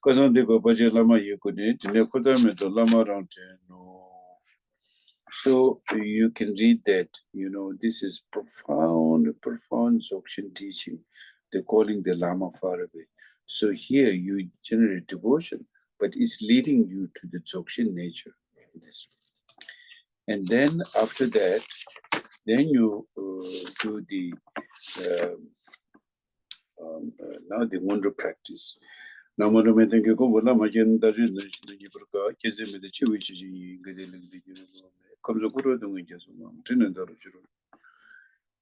Because on the Babaja Lama you could eat, and put them at the Lama round. So you can read that, this is profound Dzogchen teaching. They're calling the Lama far away. So here you generate devotion, but it's leading you to the Dzogchen nature. And then after that, then you do the now the wonder practice. Now, what am I thinking? Go, what am I getting? That is the Yiburka, Kizim, the Chiwichi, comes a good doing just one, Tinan Darujuru.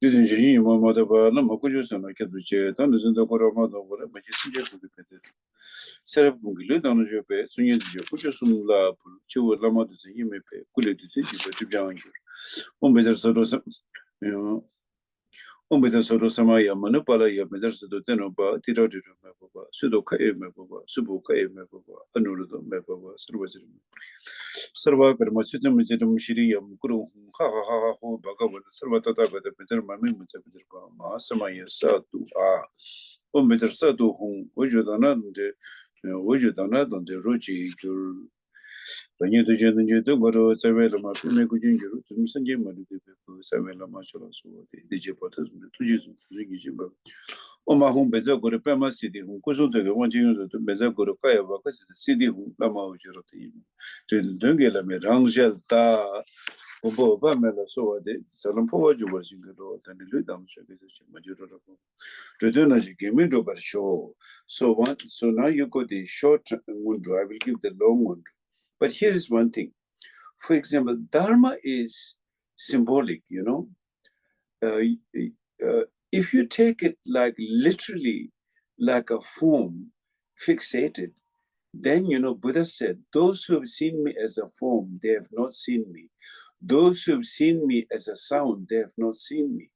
Didn't you, my mother, Namakujas, and I kept the chair, don't listen to Koramada, whatever, but you suggest to be better. Set up Mungili, down as your bed, soon as you put your some lap, Chew Lama to say you may pay, cool it to see you, but to join you. One better sort of, better sort of Samaya, Manopala, better sort of Tenoba, Tiraja Mababa, Sudoka Mababa, Suboka Mababa, Anurudo Mababa, Sarvazim. Sarva Permasitum Shiriam Guru, ha ha ha ha, Bagavan, Sarvatata, the better Mamma, Samaya Satu, better Satu, whom Wajudana, the Rochi, when you do Jen, what was a veil of my Pimekujin, to Sanjima, Savella Macholas, the Jepotas, the Tujis, my home Bezago, the Pema City, who goes on to the one to Bezago, Kaya, because the city who Lama Jeroti. Dungela Rangel, Umbo ba mela so de salam po waju was ingro and the dam shakes major. Tredona gemindo bar show. So now you got the short mundu, I will give the long one. But here is one thing. For example, Dharma is symbolic, you know. If you take it like literally, like a form, fixated, then, you know, Buddha said, those who have seen me as a form, they have not seen me. Those who have seen me as a sound, they have not seen me.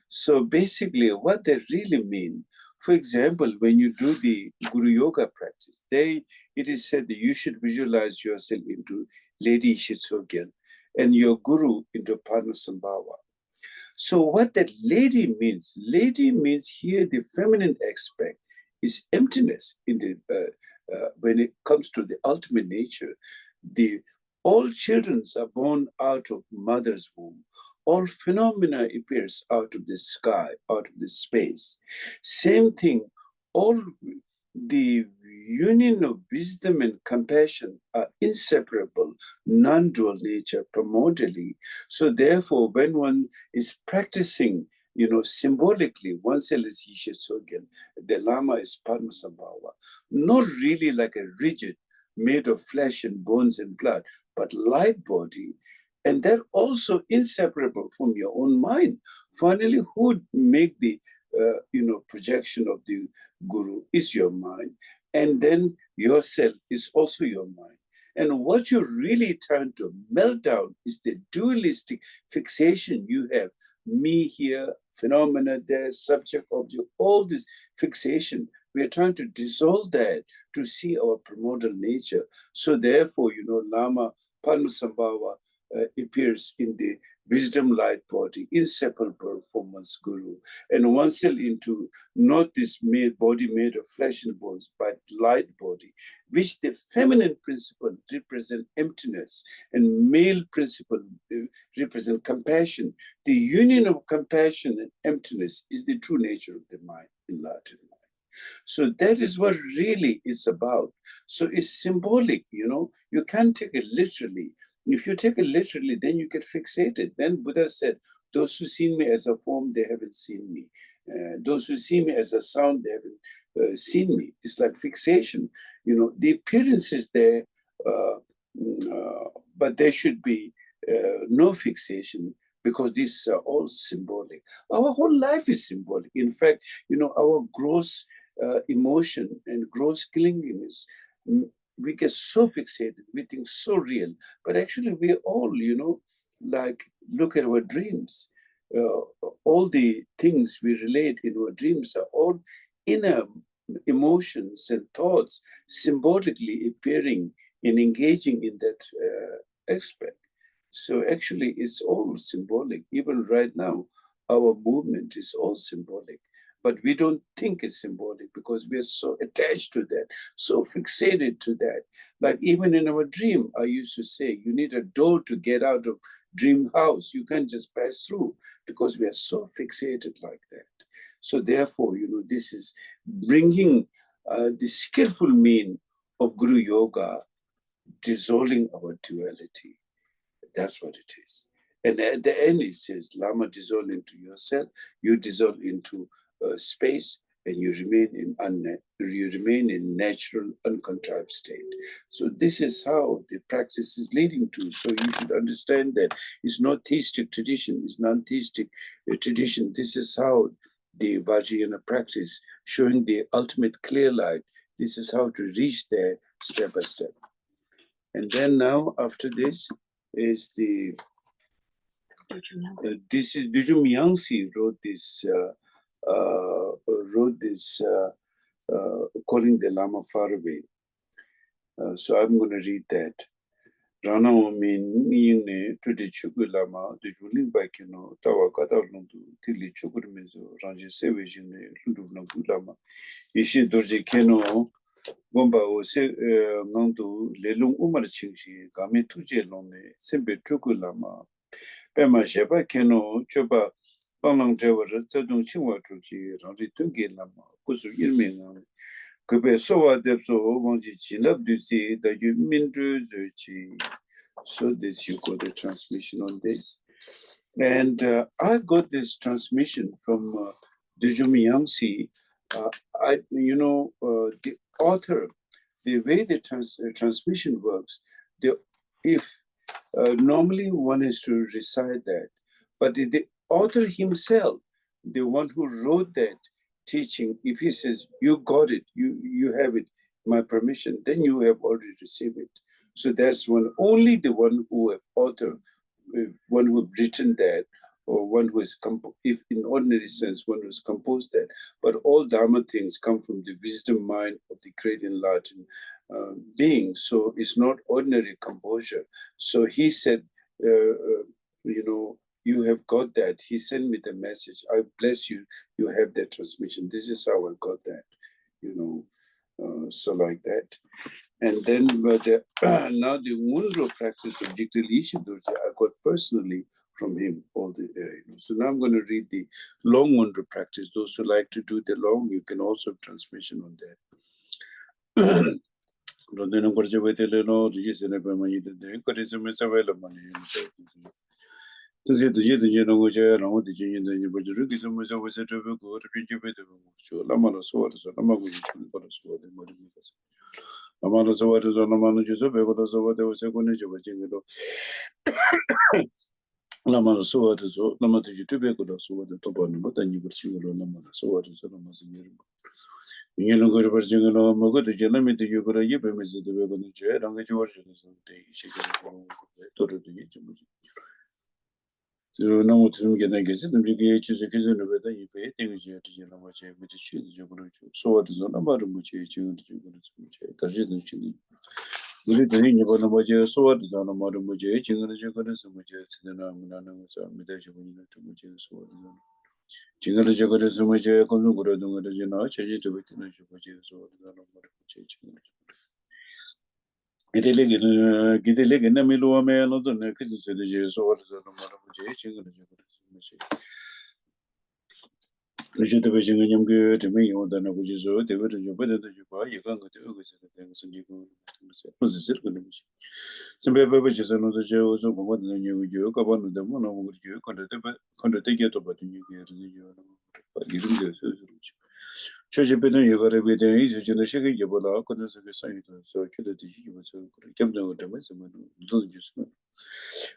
So basically, what they really mean, for example, when you do the Guru Yoga practice, it is said that you should visualize yourself into Lady Shitsogyan and your Guru into Padmasambhava. So what that lady means here the feminine aspect is emptiness in the when it comes to the ultimate nature. All children are born out of mother's womb. All phenomena appears out of the sky, out of the space. Same thing, all the union of wisdom and compassion are inseparable, non-dual nature primordially. So therefore, when one is practicing, you know, symbolically, one cell is Yishe Tsogyen, the Lama is Padmasambhava, not really like a rigid, made of flesh and bones and blood, but light body. And that also inseparable from your own mind. Finally, who would make the projection of the Guru is your mind. And then yourself is also your mind. And what you're really trying to melt down is the dualistic fixation you have. Me here, phenomena there, subject, object, all this fixation. We are trying to dissolve that to see our primordial nature. So therefore, you know, Lama Padmasambhava appears in the wisdom light body, inseparable from one's Guru. And oneself into not this body made of flesh and bones, but light body, which the feminine principle represent emptiness and male principle represent compassion. The union of compassion and emptiness is the true nature of the mind in Latin. So that is what really is about. So it's symbolic, you know, you can't take it literally. If you take it literally, then you get fixated. Then Buddha said, those who see me as a form, they haven't seen me. Those who see me as a sound, they haven't seen me. It's like fixation. You know, the appearance is there, but there should be no fixation because these are all symbolic. Our whole life is symbolic. In fact, you know, our gross emotion and gross clinginess, we get so fixated, we think so real, but actually we all, you know, like look at our dreams. All the things we relate in our dreams are all inner emotions and thoughts symbolically appearing and engaging in that aspect. So actually it's all symbolic. Even right now, our movement is all symbolic. But we don't think it's symbolic because we are so attached to that, so fixated to that. Like even in our dream, I used to say, you need a door to get out of dream house. You can't just pass through because we are so fixated like that. So therefore, you know, this is bringing the skillful mean of Guru Yoga, dissolving our duality. That's what it is. And at the end, it says, Lama, dissolve into yourself, you dissolve into space, and you remain in natural, uncontrived state. So this is how the practice is leading to. So you should understand that it's not theistic tradition, it's non-theistic tradition. This is how the Vajrayana practice, showing the ultimate clear light. This is how to reach there step by step. And then now, after this, is this is Dudjom Yangsi wrote this calling the Lama far away. So I'm going to read that. Rana Omin Yingne to the Chugu Lama, the Juling Bakino, Tawa Katalundu, Tilly Chukurmizo, Ranji Sevijin, Lundu Lama. Ishi Dorje Keno, Gomba o se Nandu, Lelung Umar Chingshi, Gami Tuje Lome, Sembe Chugu Lama. Pema Sheba Keno, Choba, Palang Jawa, Tadung Chingwa Chuchi, Ranji Tungi Lama, Kusu Yirming. Kube Sowa Depso, Wanji Chinab Dusi, the Mindu Zuchi, So this, you got a transmission on this. And I got this transmission from Dudjom Yangsi. The author, the way the transmission works, if normally one is to recite that, but the author himself, the one who wrote that teaching, if he says, you got it, you have it, my permission, then you have already received it. So that's only the one who have author, one who have written that, or one who is, if in ordinary sense, one who has composed that. But all Dharma things come from the wisdom mind of the great enlightened being. So it's not ordinary composure. So he said, you have got that. He sent me the message. I bless you. You have that transmission. This is how I got that, so like that. And then now the Munro practice of Jigdal Ishidurja, I got personally from him all the So now I'm going to read the long Munro practice. Those who like to do the long, you can also have transmission on that. Chhoje Rinpoche yogare beden isu jina shige yebola kono se sanyi so kida di yibo so kemna go dama se manu do jisu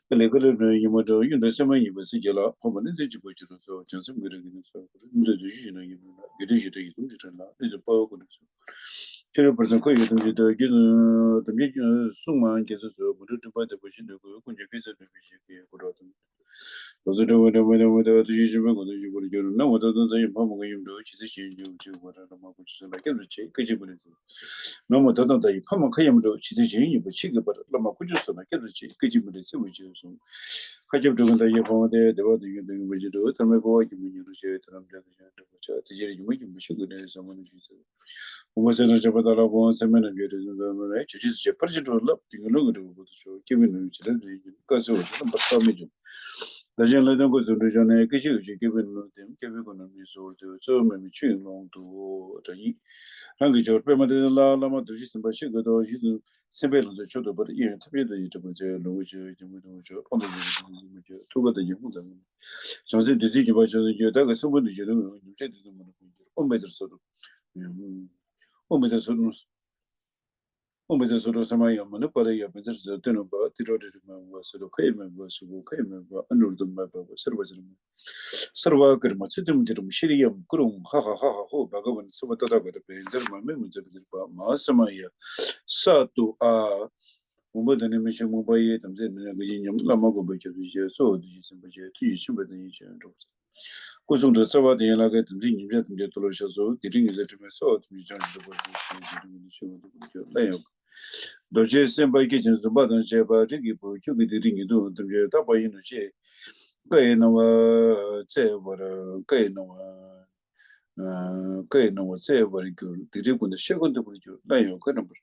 kale kale no yimodo yunda sama yibo se jela homane de jibo jiru so jansim gure gine so ndo de jina yibo gide jita yibo jita la isu pa ko so chere person ko yibo jita gizu tamje suma kesu so budu tuba de bojin de ko kunje kese de bishi ke ko do those do whatever the usual go to you would know what the Pama you do, she's a change you what I'm like every check, could you believe it? No more than the Pama Kayam do, she's a change, but she got Lama Kujuso, like every check, could you believe it? Which is so. Kajab to the Yapama there, the what you do, which you do, and make what you share it, and I'm glad to you make him sugar and someone who was in a Jabadala once a minute, she's a person to love, you know, to show, giving which because it was Dajen la dang ko zun de jone ke chi chi ke ben no tem ke be ko na mi so de so me mi chi long du de yi hang ge jo pe ma de la ma de ji sim ba chi ge do ji zu se be lo de cho de ba de yi te be de yi de ba je lo je ji mu de jo on de ji mu je to ga de yi mu de so se de ji ba je de da ga so bu de je de ni che de mu de on be de so do on be de so no Ombezasoro Samayamana Paraya Medrzatino, Tirotima, Solo Kayman, Subu Kayman, Anurdum, Servazim. Sarvakar Matsitum, Shiriam, Kurum, Haha, Ho, Bagavan, Samataka, Zerma, Memons of Masamaya, Satu, Mubadan emission Mumbai, Tamzin, Lamago, so the Jisambaja, Tushuba, and Rose. Kusum the Savati and Lagat, Jetoloshazo, getting the Timaso, to be joined the show. Doje semba kitchen zubadan sheba tiki po chuki diringi do tumje tapa yin she kai na wa tse bara kai na wa tse bara ku dirigun de shegun de buju la yo kana bur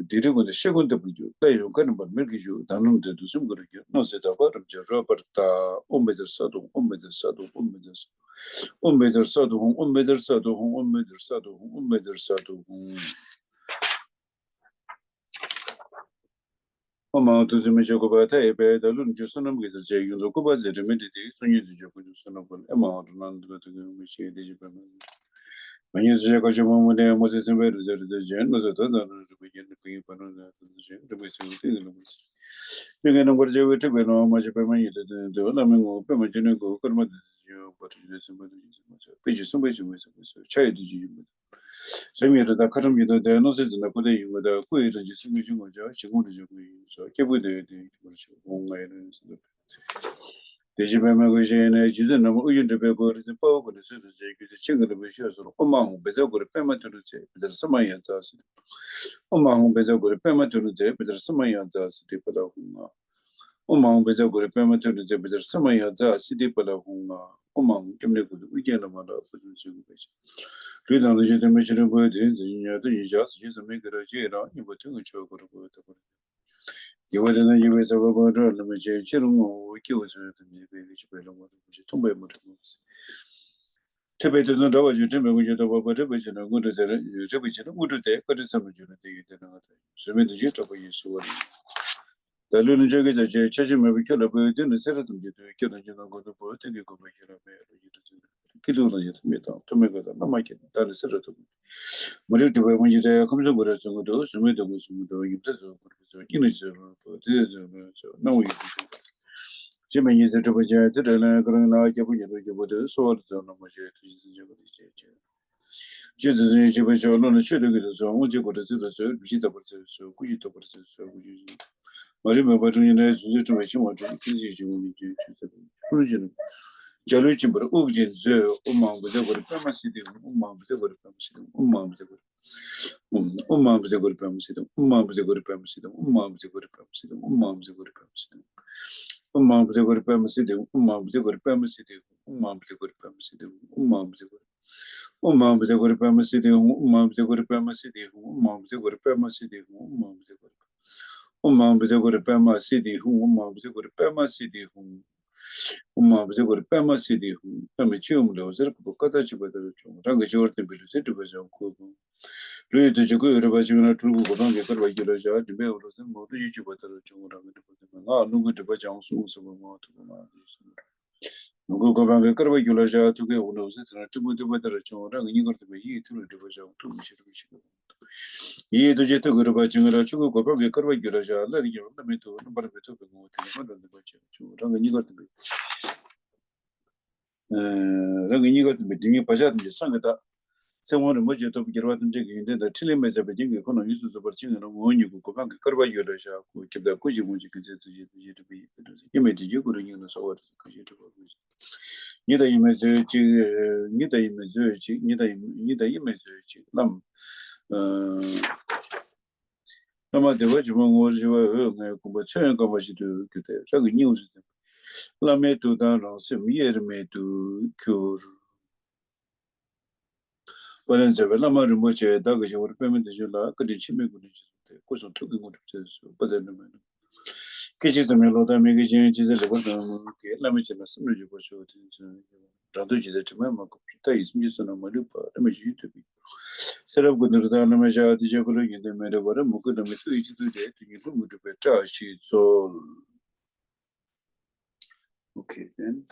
dirigun de shegun de buju la yo kana bur mergi ju danun de dusum guru ki no se da bar je robert ta ombezer sadu Oma to the Majokobata, a bed, a lunch, son of Giza, Yokoba, the remedy, so use the Joku, son of Emma, Nand, which he did. When you say Kajamo, Moses and Vedas, the Jen was a ton to begin the people on the West. You can know what you were to be no much payment to the Lamingo, Pemagenico, Kerma, but it is somebody with a child. Same year that Katam, you know, there are no sense in the Pudi with a quiz and just imaging of Josh, you want to so keep with the Digimamagosian ages and Uyan to be good as the Pope and the citizens, the chicken of the shows of Omang, Bezago, Pema to the tape, there's some answers. Omang Bezago, Pema to the tape, there's some answers, the Padahunga. Omang Bezago, Pema to the tape, there's some answers, the Padahunga. Omang, give me good weekend of mother for the read on legitimation of words, and you just make it a jail, you would think a choke or a you were in the US of a border, and the children who kills her to the village by the water, which is two by moves. Tibet is not our Jimmy, which is our water, which is a good to take, but it's some opportunity. So many jet of a use. The lunar jug is a judge, maybe kill a bird in the settlement to kill a general go to port and you go back here. Kidula to make it a market, that is settlement. But it when you there comes over as a do, so many of us do you test no, Jimmy is a trouble jet, and I'm going to like a sword on the machine. Jesus is a visual on the sugar, so what you got to do, so could you talk so Marima Batuina situation was original. Jaluchim, but Ugin, Umam was able to permacity, Umam was able to permacity, Umam was able Umam was able to permacity, Umam was able to permacity, Umam was able to permacity, Umam was able to permacity. Umam was able to permacity, Umam was able to permacity, Umam was able to permacity, Umam was able Umam was able to permacity, Umam was able to permacity, Umam was able to permacity, Umam was able Umam was able to Pema City, whom Umam was able to Pema City, whom Umam was able to Pema City, whom Pemichum, those Katachi, Rangajor, the Bilusit was on Kubu. Read the Jago, Rabajuna, True, Bonga, regular jar, the Bell, and Motu, but the Chumura, no good to Bajan, so no go back a regular jar to go, knows it, and to the weather, and you got to be here to the Bajan, too. Ye to jet to go to Bajunga, Chugo, go back a regular jar, let you let me to number of the Bajan, and you got to be. You got to be doing a Pajat and the Sangata. Someone a budget of Geratan taking the Chilemas of a Jing economy uses of Barchin and when you go back a Carvajular jar, who kept the Kuji when you consider you to be. You made you could use our neither image, neither image, neither image, Lam. Nama de Vajman was your combatant of what you do today. So the news. La me to down on some year me to cure. But in several number much a dog is your payment is your luck, and it should be good. Was on talking what it says, but then the man. Kitchens a melody make changes a little. Let me tell us some of your shows. Raduji that remember, is Miss Malupa, let me you to be. Set up good to the Namaja, the juggling in the matter, what a muku to each to date, and you move to better. She's so. Okay, then.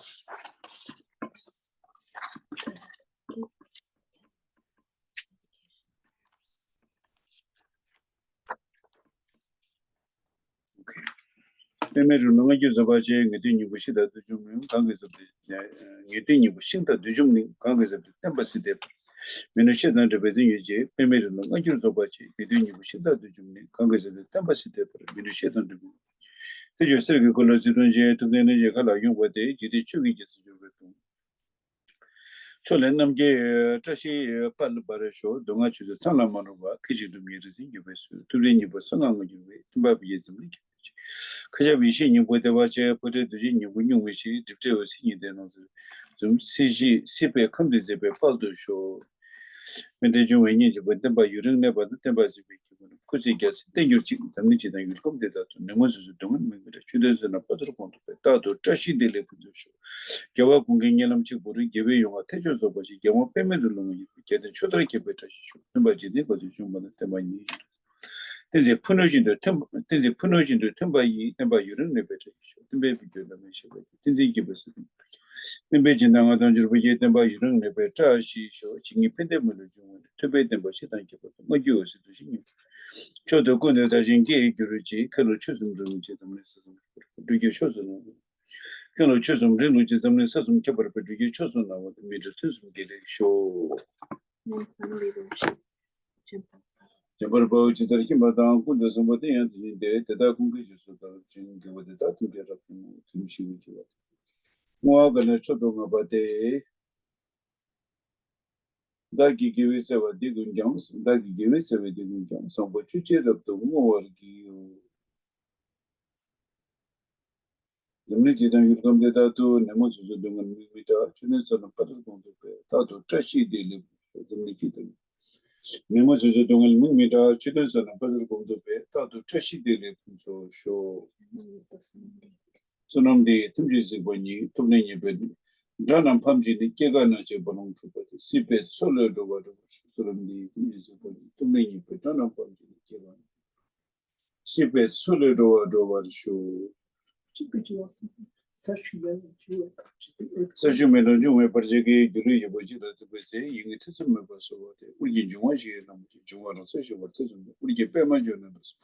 Okay. The measure no use about saying a thing you wish that the Jum Congress of the thing you wish that the Jum Congress of the Embassy. When I said that the Bezin, the measure no use about the thing you wish that the Jum Congress of the Embassy. When you said on the book. The Jessica Colors to the energy color, you were the Chugi. Cholenam gay, trashy, Palabara show, don't want you to Salamanova, Kishi to me to renew for Sanam, to Babyism. Kajavishi, you put the watcher, put it to Ginu when you wish it, if they were seeing the answer. Some CG, Sipe, come to the Paldo show. When they join you, but then by you never the Tembazi, because he gets dangerous, some niche than you come to that. No one is doing it. She doesn't a puzzle contemplate that or trashy daily show. Gawa Kunganyalam Chiburi, give you a teacher's of what you get one payment along you get a children keep better. Nobody was you but the Temani. There's a punojin to Tumbai, number you don't never change. The baby to the mission. Tinzi give us. The Beijing Dangadanju them by you don't never she show, Chingy Pendemology, to bed them, but she thank you. What you is to see. Chodo Gunda Dajingi, Guruji, Colonel Chisum, which is a minister. Do you show them? Colonel Chisum, which is a minister, but do you choose on our major Tusum show? Jabberbo, Chitarkimadam, who does somebody and the Dakungi, with the Datum get up to Mishi. More than a shot about the Dagi give us a digging jumps, Dagi give us a digging jumps, so but you cheer up the more. The Michigan you come to Nemos is doing a meter, Chinas on a pattern to pay, Tato Trashy daily, the Michigan. Nemos is doing a meter, Chinas on a pattern to pay, Tato Trashy daily, so show. Sonam de Tumjisi Boni, Tumney Bed, Dranam Pamji, the Kegana Bonum to put a seabed solar over the Sonam de Tumjisi Boni, Tumney Bed, Dranam Pamji, the Kegan. Seabed solar over the show. Such a melody, Perjegi, Guru, to say, you to some members over there. We get Jumaji and Juana Session or Tism, we get Pema journalists.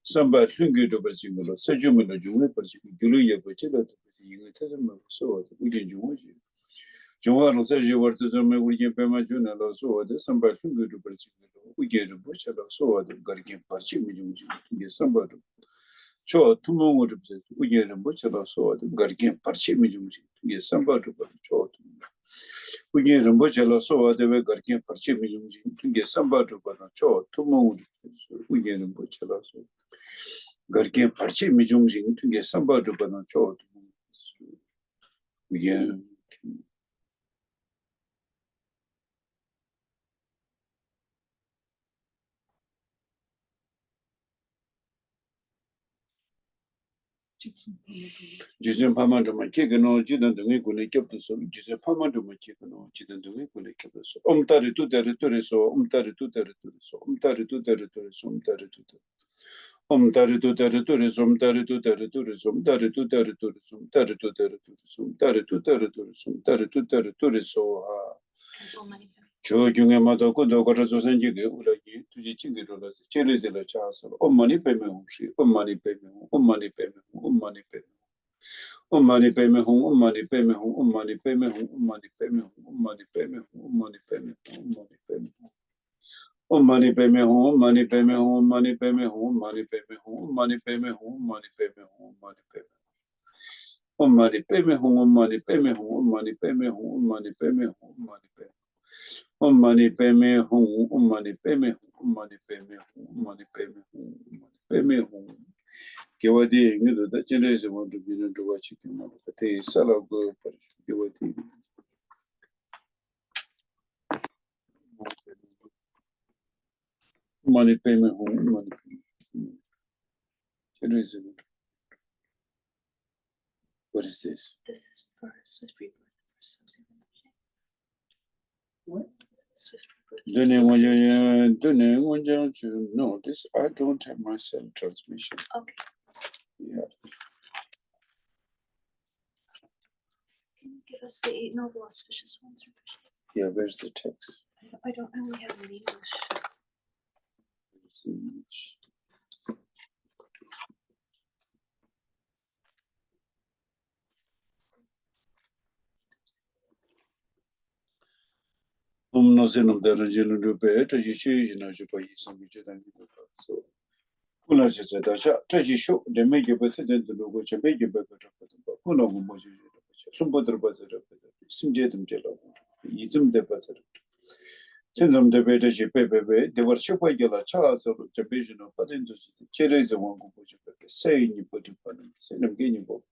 Somebody think of a single, such a melody, Julia, but you to some members so we get Jumaji. Juana says you were to some, we get Pema journal so somebody think of a single, we get a butcher so the Gargan Parchim, get somebody. Cho tumo rubs we get a butcher so the Gargan Parchim, get somebody to cho. We get a butcher so the Gargan Parchim to get somebody to cho, tumo we get a butcher so. Gargan Parchim to get somebody to cho. We get. Jism Pamando Makegano, Jidan the Wiguni kept the soul, Jism Pamando Makegano, Jidan the Wiguni kept the soul. Umtari territory so, Umtari territory so, Umtari territory so, Umtari territory so, Umtari territory so, Umtari territory so, Umtari territory so, Umtari territory so, Umtari territory so. Chhoje Rinpoche do Korazo Sanjige Uragi to the Chingirolas, Cherizilla Chasel, money payment, money payment, money payment, money payment. Money payment, money payment, money payment, money payment, money payment, money payment, money payment. Money payment, money payment, money payment, money payment, money payment, money payment, money payment. Money payment, money payment, money payment, money payment, money payment. Money payment, money payment, money payment, money payment, money payment. Kewadi, the generation want to be into what you can say, Salah go, Kewadi. Money payment, money payment. Generation. What is this? This is for Swift Rebirth. What? Swift Rebirth. No, this I don't have myself transmission. Okay. Yeah. Can you give us the 8 noble auspicious ones? Yeah, where's the text? I don't only have it in English. Nasenum Darajil Rupe, Tajishi, so. Kuna Cheseta, Taji they make a president to which a big back of Kuno Moji, some butter buzzer, Simjetum Jello, Ism de Buzzer. Send them the better she paper, they were Shopagala Charles of the division of Patentus, Cherries the one who put you back, saying you put you on, send them gaining book.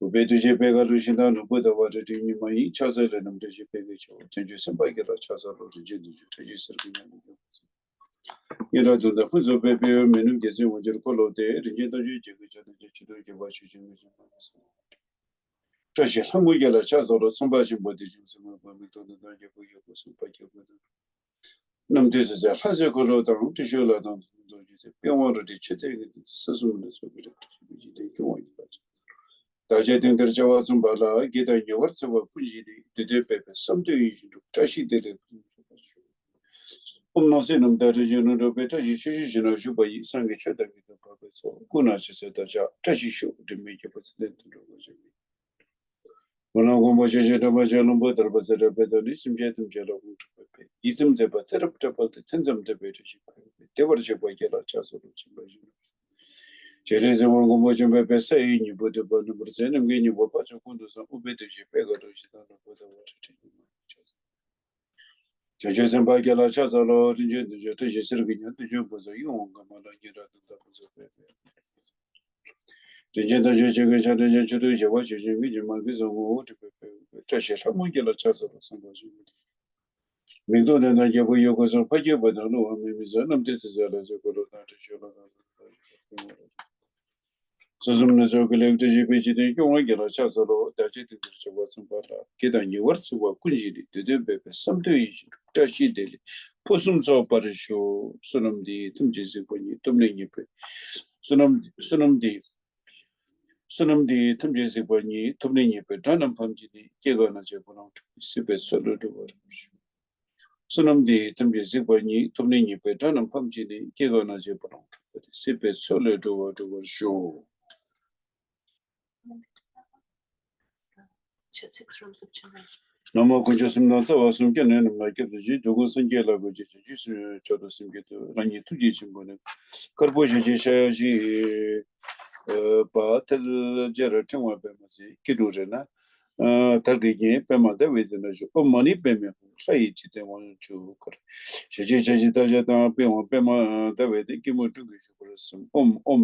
Who better Jepega Lucian who put the water in your money, Chazal and Jepega, change some bike at Chazal or Jedi. You know, the Puzo baby, men gets in with your color there, and you don't use it, what you do. Treasure, some we get a chance or somebody body juice when we told the Super. Num this is a Hazel color down to show that Sunamdi tumjesi bani tumni pe dhanam pamjini kega na je bunang sibe solo do war. Sunamdi tumjesi bani tumni pe dhanam pamjini kega na je bunang sibe solo do war show. 6 rooms of children. Nama kunjasumna sa wasum ke ne namla ke ji jogo sangye la go ji ji chodo simge to rangi tuji chimbone. Karbo ji sha ji Patel Jeratum Bemasi, Kidujana, Targin, Pemada within a money payment, play it one to Shajita Pema, David, Kimutu,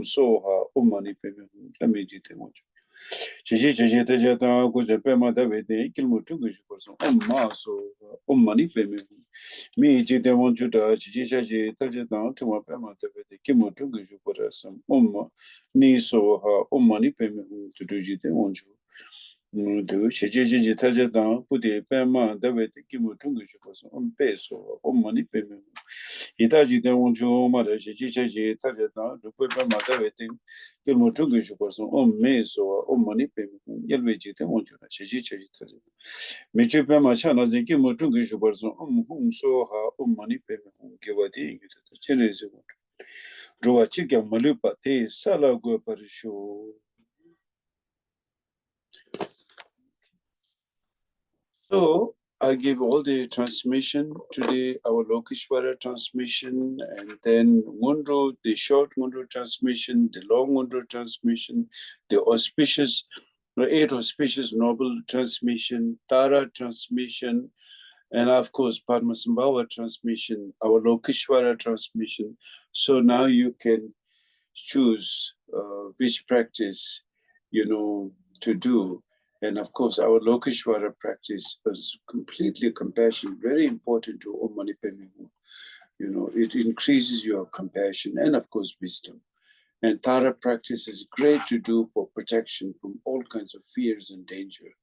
so her money payment, let me get one. Shajita was a Pema David, Kilmutu, so money payment. Me, they want you to Tajatan to my Pema David, Kimutu, for some ni so ha money payment to do it want you. Do Shiji Tajadan, put a payment that way to give Tungish on peso or money payment. Itaji don't want you, mother Shiji Tajadan, to put my mother waiting, Kilmo Tungish person on meso or money payment. Yelviji don't want you, Shiji Tajadan. Michi Pema Chana, the Kilmo Tungish person on whom so ha money payment, give a thing to Chinese. Draw a chicken malupa, te salago parisho. So I give all the transmission today, our Lokeshwara transmission, and then Munro, the short Munro transmission, the long Munro transmission, the auspicious, the 8 auspicious noble transmission, Tara transmission, and of course Padmasambhava transmission, our Lokeshwara transmission. So now you can choose which practice, to do. And of course, our Lokeshwara practice is completely compassion, very important to Om Mani Padme Hum. It increases your compassion and of course wisdom. And Tara practice is great to do for protection from all kinds of fears and danger,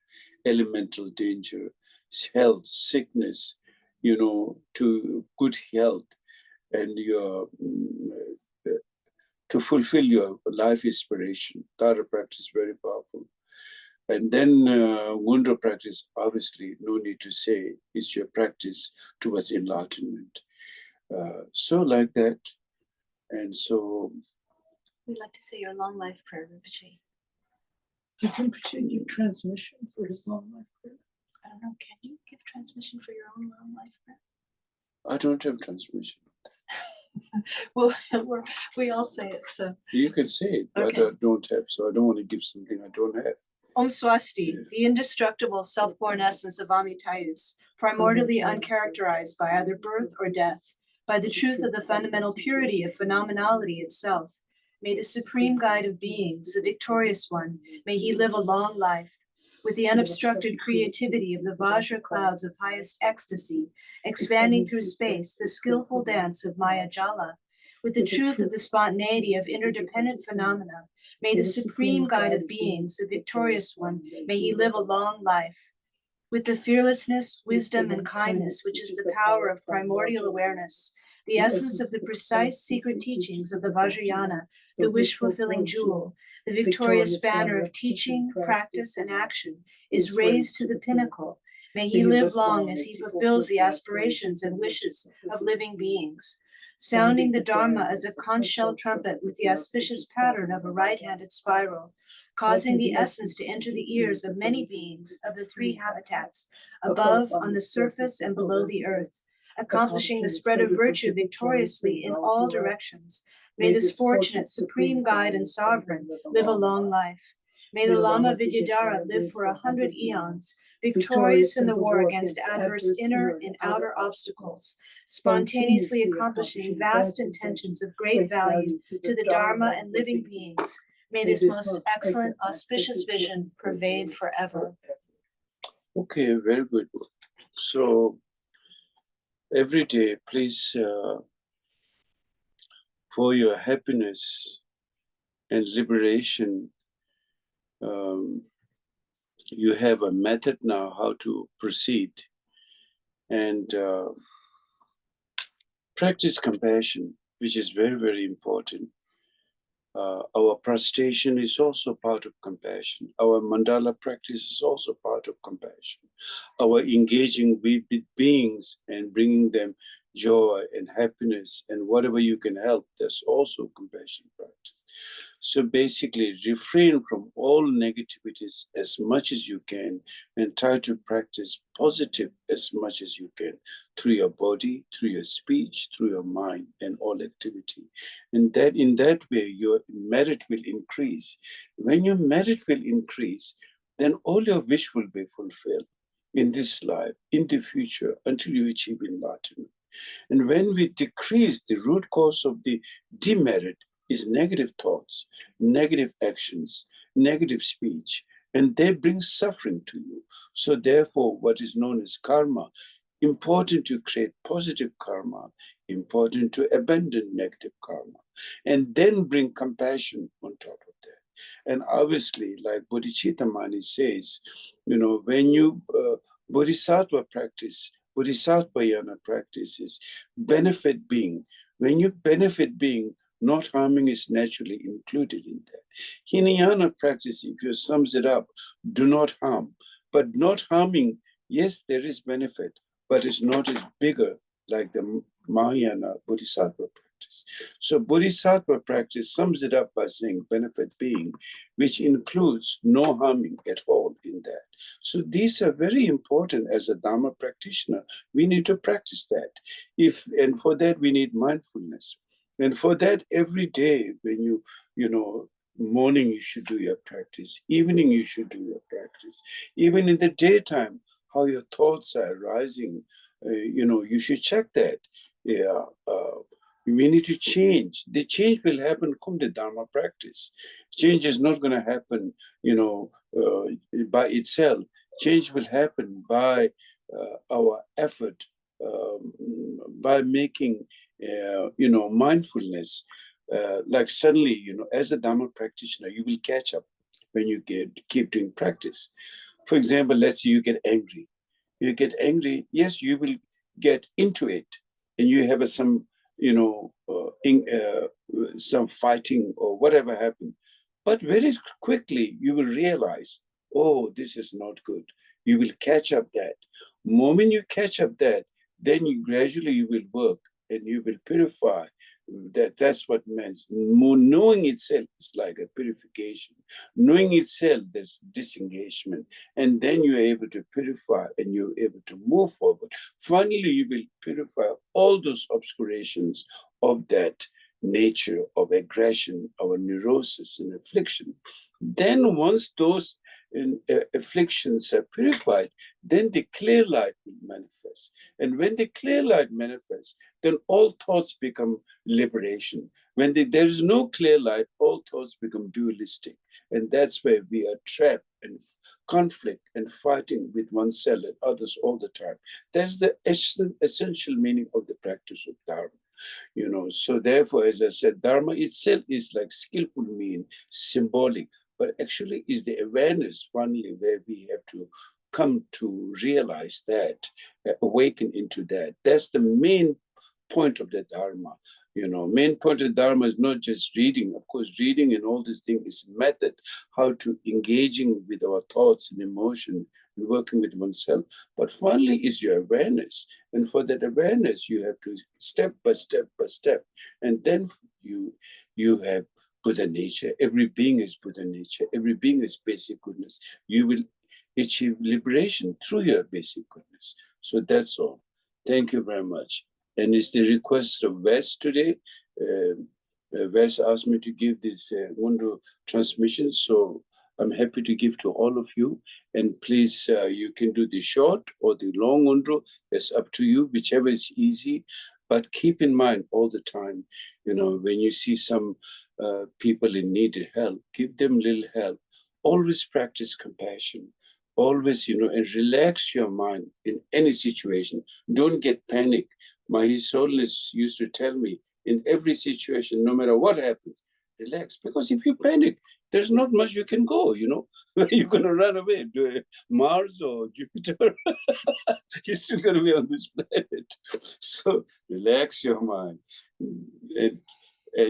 elemental danger, health, sickness, to good health and your to fulfill your life inspiration. Tara practice is very powerful. And then Wundra practice, obviously, no need to say, is your practice towards enlightenment. So like that. And so... We'd like to say your long life prayer, Rinpoche. Did Rinpoche give transmission for his long life prayer? I don't know, can you give transmission for your own long life prayer? I don't have transmission. Well, we all say it, so. You can say it, but Okay. I don't have, so I don't want to give something I don't have. Om Swasti, the indestructible self-born essence of Amitayus, primordially uncharacterized by either birth or death, by the truth of the fundamental purity of phenomenality itself. May the supreme guide of beings, the victorious one, may he live a long life, with the unobstructed creativity of the Vajra clouds of highest ecstasy, expanding through space, the skillful dance of Maya Jala, with the truth of the spontaneity of interdependent phenomena. May the supreme guide of beings, the victorious one, may he live a long life. With the fearlessness, wisdom, and kindness, which is the power of primordial awareness, the essence of the precise secret teachings of the Vajrayana, the wish-fulfilling jewel, the victorious banner of teaching, practice, and action, is raised to the pinnacle. May he live long as he fulfills the aspirations and wishes of living beings. Sounding the Dharma as a conch shell trumpet with the auspicious pattern of a right-handed spiral, causing the essence to enter the ears of many beings of the three habitats, above, on the surface, and below the earth, accomplishing the spread of virtue victoriously in all directions. May this fortunate supreme guide and sovereign live a long life. May the Lama Vidyadhara live for 100 eons, victorious in the war against adverse inner and outer obstacles, spontaneously accomplishing vast intentions of great value to the Dharma and living beings. May this most excellent, auspicious vision pervade forever. Okay, very good. So every day, please, for your happiness and liberation, you have a method now how to proceed, and practice compassion, which is very, very important. Our prostration is also part of compassion. Our mandala practice is also part of compassion. Our engaging with beings and bringing them joy and happiness and whatever you can help, that's also compassion practice. So basically, refrain from all negativities as much as you can and try to practice positive as much as you can through your body, through your speech, through your mind, and all activity. And that in that way, your merit will increase. When your merit will increase, then all your wish will be fulfilled in this life, in the future, until you achieve enlightenment. And when we decrease the root cause of the demerit, is negative thoughts, negative actions, negative speech, and they bring suffering to you. So therefore, what is known as karma, important to create positive karma, important to abandon negative karma, and then bring compassion on top of that. And obviously, like Bodhicitta Mani says, when you bodhisattva practice, bodhisattvayana practices, benefit being. When you benefit being, not harming is naturally included in that. Hinayana practice, if you sums it up, do not harm. But not harming, yes, there is benefit, but it's not as bigger like the Mahayana Bodhisattva practice. So Bodhisattva practice sums it up by saying benefit being, which includes no harming at all in that. So these are very important as a Dharma practitioner. We need to practice that. And for that, we need mindfulness. And for that, every day, when morning you should do your practice, evening you should do your practice. Even in the daytime, how your thoughts are arising, you should check that. We need to change. The change will happen from the Dharma practice. Change is not going to happen, by itself. Change will happen by our effort, by making, mindfulness. Like suddenly, as a Dharma practitioner, you will catch up when you keep doing practice. For example, let's say you get angry. You get angry, yes, you will get into it, and you have some fighting or whatever happened. But very quickly, you will realize, oh, this is not good. You will catch up that. Moment you catch up that, then you gradually will work and you will purify. That's what means. Knowing itself is like a purification. Knowing itself, there's disengagement. And then you're able to purify and you're able to move forward. Finally, you will purify all those obscurations of that nature of aggression, our neurosis and affliction. Then once those afflictions are purified, then the clear light will manifest. And when the clear light manifests, then all thoughts become liberation. When there is no clear light, all thoughts become dualistic. And that's where we are trapped in conflict and fighting with oneself and others all the time. That's the essential meaning of the practice of Dharma. So therefore, as I said, Dharma itself is like skillful mean, symbolic, but actually is the awareness finally where we have to come to realize that, awaken into that. That's the main point of the Dharma. You know, main point of Dharma is not just reading. Of course, reading and all these things is method, how to engaging with our thoughts and emotion and working with oneself. But finally is your awareness. And for that awareness, you have to step by step by step. And then you have Buddha nature. Every being is Buddha nature. Every being is basic goodness. You will achieve liberation through your basic goodness. So that's all. Thank you very much. And it's the request of Wes today. Wes asked me to give this Wundu transmission, so I'm happy to give to all of you. And please, you can do the short or the long Wundu. It's up to you, whichever is easy. But keep in mind all the time, you know, when you see some people in need of help, give them little help. Always practice compassion. Always, you know, and relax your mind in any situation. Don't get panic. My His Holiness used to tell me, in every situation, no matter what happens, relax. Because if you panic, there's not much you can go, you know. You're going to run away to Mars or Jupiter. You're still going to be on this planet. So relax your mind and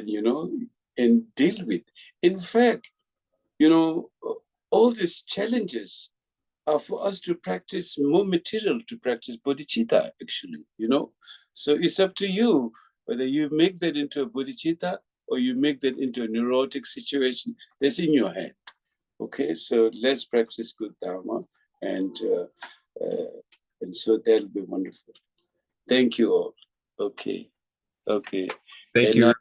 you know, and deal with. In fact, you know, all these challenges are for us to practice more material, to practice bodhicitta, actually, you know. So it's up to you whether you make that into a bodhicitta or you make that into a neurotic situation. That's in your hand. Okay, so let's practice good dharma, and so that'll be wonderful. Thank you all. Okay, okay. Thank you.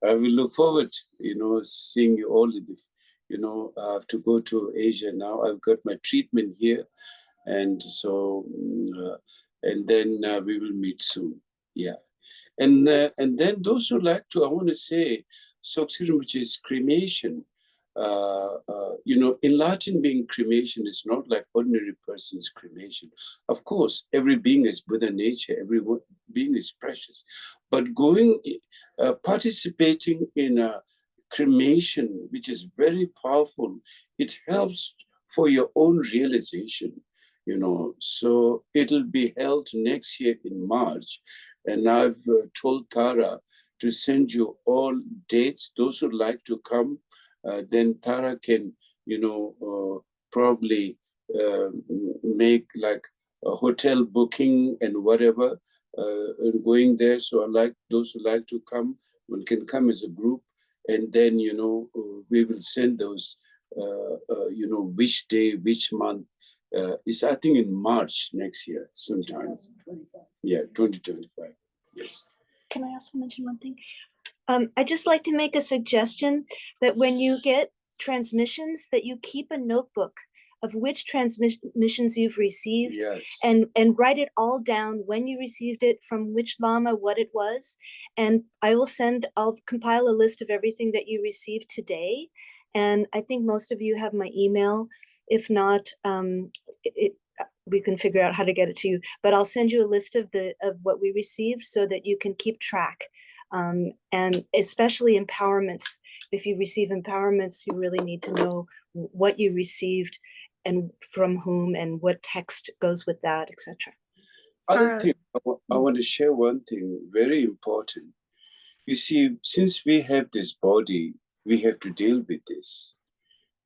I will look forward, you know, seeing you all in the, you know, I have to go to Asia now. I've got my treatment here. And so, and then we will meet soon. Yeah. And then those who like to, I want to say, Chhoje Rinpoche's cremation, you know, enlightened being cremation is not like ordinary person's cremation. Of course, every being is Buddha nature, every being is precious. But going, participating in a cremation, which is very powerful, it helps for your own realization, you know. So it'll be held next year in March. And I've told Tara to send you all dates. Those who like to come, then Tara can, you know, probably make like a hotel booking and whatever, and going there. So I like those who like to come, one can come as a group, and then, you know, we will send those, you know, which day, which month. It's, I think, in March next year, sometime. 2025. Yeah, 2025. Yes. Can I also mention one thing? I'd just like to make a suggestion that when you get transmissions, that you keep a notebook of which transmissions you've received. Yes. and write it all down, when you received it, from which Lama, what it was. And I'll compile a list of everything that you received today. And I think most of you have my email. If not, we can figure out how to get it to you, but I'll send you a list of what we received so that you can keep track. And especially empowerments. If you receive empowerments, you really need to know what you received and from whom and what text goes with that, etc. Other thing, I want to share one thing very important. You see, since we have this body, we have to deal with this.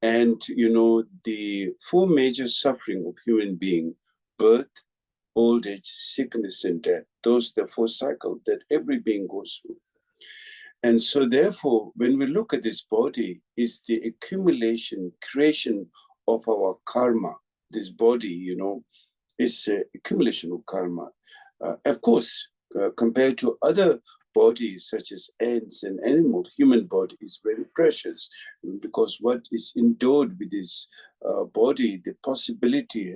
And, you know, the four major suffering of human being, birth, old age, sickness, and death, those are the four cycles that every being goes through. And so therefore, when we look at this body, is the accumulation, creation of our karma. This body, you know, is accumulation of karma. Of course, compared to other bodies such as ants and animals, human body is very precious, because what is endowed with this body, the possibility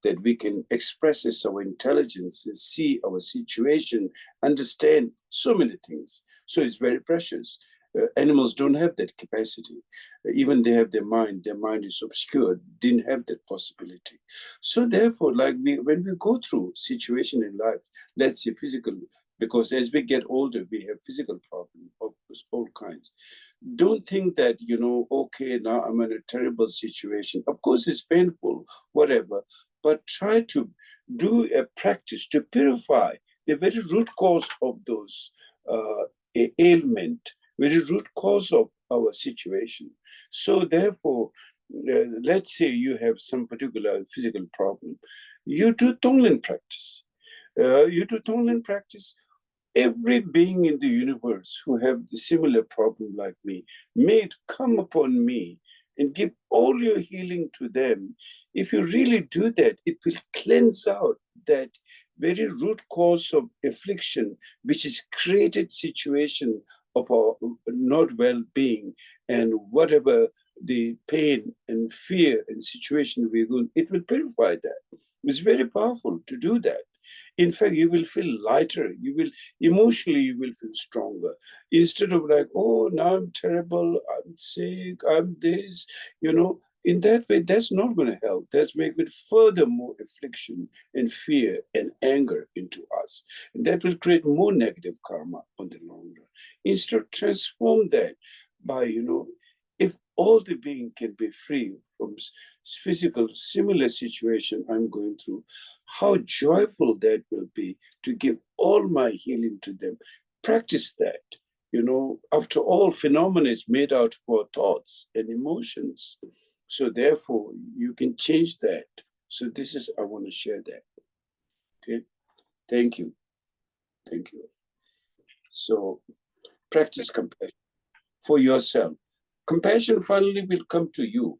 that we can express as our intelligence and see our situation, understand so many things. So it's very precious. Animals don't have that capacity. Even they have their mind is obscured, didn't have that possibility. So therefore, like when we go through situation in life, let's say physical, because as we get older, we have physical problems of all kinds. Don't think that, you know, okay, now I'm in a terrible situation. Of course, it's painful, whatever, but try to do a practice to purify the very root cause of those ailment, very root cause of our situation. So therefore, let's say you have some particular physical problem. You do Tonglen practice. Every being in the universe who have the similar problem like me, may it come upon me and give all your healing to them. If you really do that, it will cleanse out that very root cause of affliction, which is created situation of our not well-being, and whatever the pain and fear and situation we're going, it will purify that. It's very powerful to do that. In fact, you will feel lighter. You will emotionally, you will feel stronger. Instead of like, oh, now I'm terrible, I'm sick, I'm this, in that way, that's not going to help. That's make it further more affliction and fear and anger into us. And that will create more negative karma on the long run. Instead, transform that by, if all the being can be free from physical similar situation I'm going through, how joyful that will be to give all my healing to them. Practice that. After all, phenomena is made out of our thoughts and emotions. So therefore, you can change that. So this is, I want to share that. Okay, thank you. Thank you. So practice compassion for yourself. Compassion finally will come to you.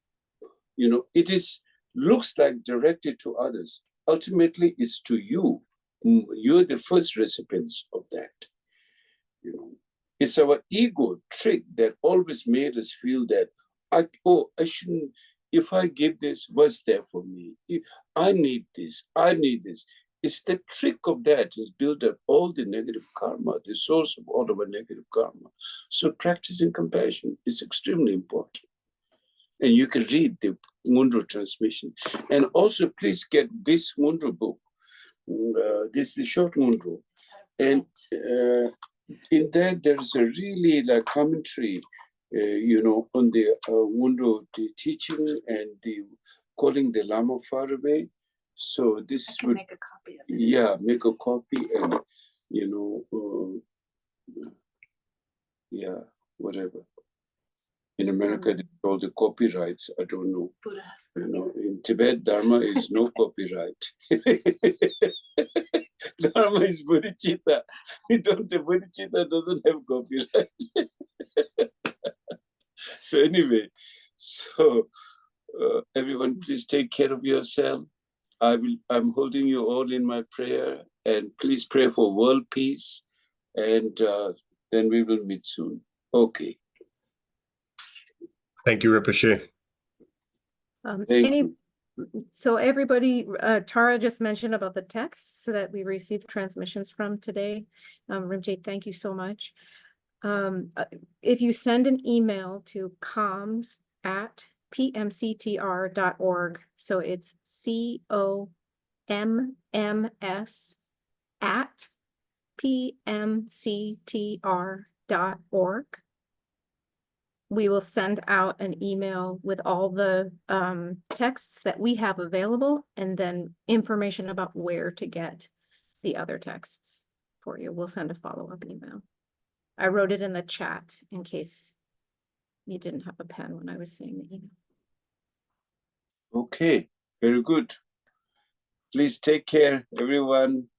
It looks like directed to others. Ultimately, it's to you. You're the first recipients of that. It's our ego trick that always made us feel that, I shouldn't, if I give this, what's there for me? I need this, I need this. It's the trick of that has built up all the negative karma, the source of all of our negative karma. So practicing compassion is extremely important. And you can read the Mundro transmission. And also, please get this Mundro book. This is the short Mundro. And in that, there's a really commentary, on the Mundro, the teaching and the calling the Lama far away. So this I can make a copy of it. Yeah, make a copy and, whatever. In America, they call the copyrights. I don't know. In Tibet, Dharma is no copyright. Dharma is bodhicitta. Bodhicitta doesn't have copyright. So anyway, everyone, please take care of yourself. I'm holding you all in my prayer, and please pray for world peace, and then we will meet soon. Okay. Thank you, Rinpoche. Thank you. So everybody, Tara just mentioned about the texts so that we received transmissions from today. Rinpoche, thank you so much. If you send an email to comms@pmctr.org, so it's COMMS@pmctr.org. We will send out an email with all the texts that we have available, and then information about where to get the other texts for you. We'll send a follow-up email. I wrote it in the chat in case you didn't have a pen when I was saying the email. Okay, very good. Please take care, everyone.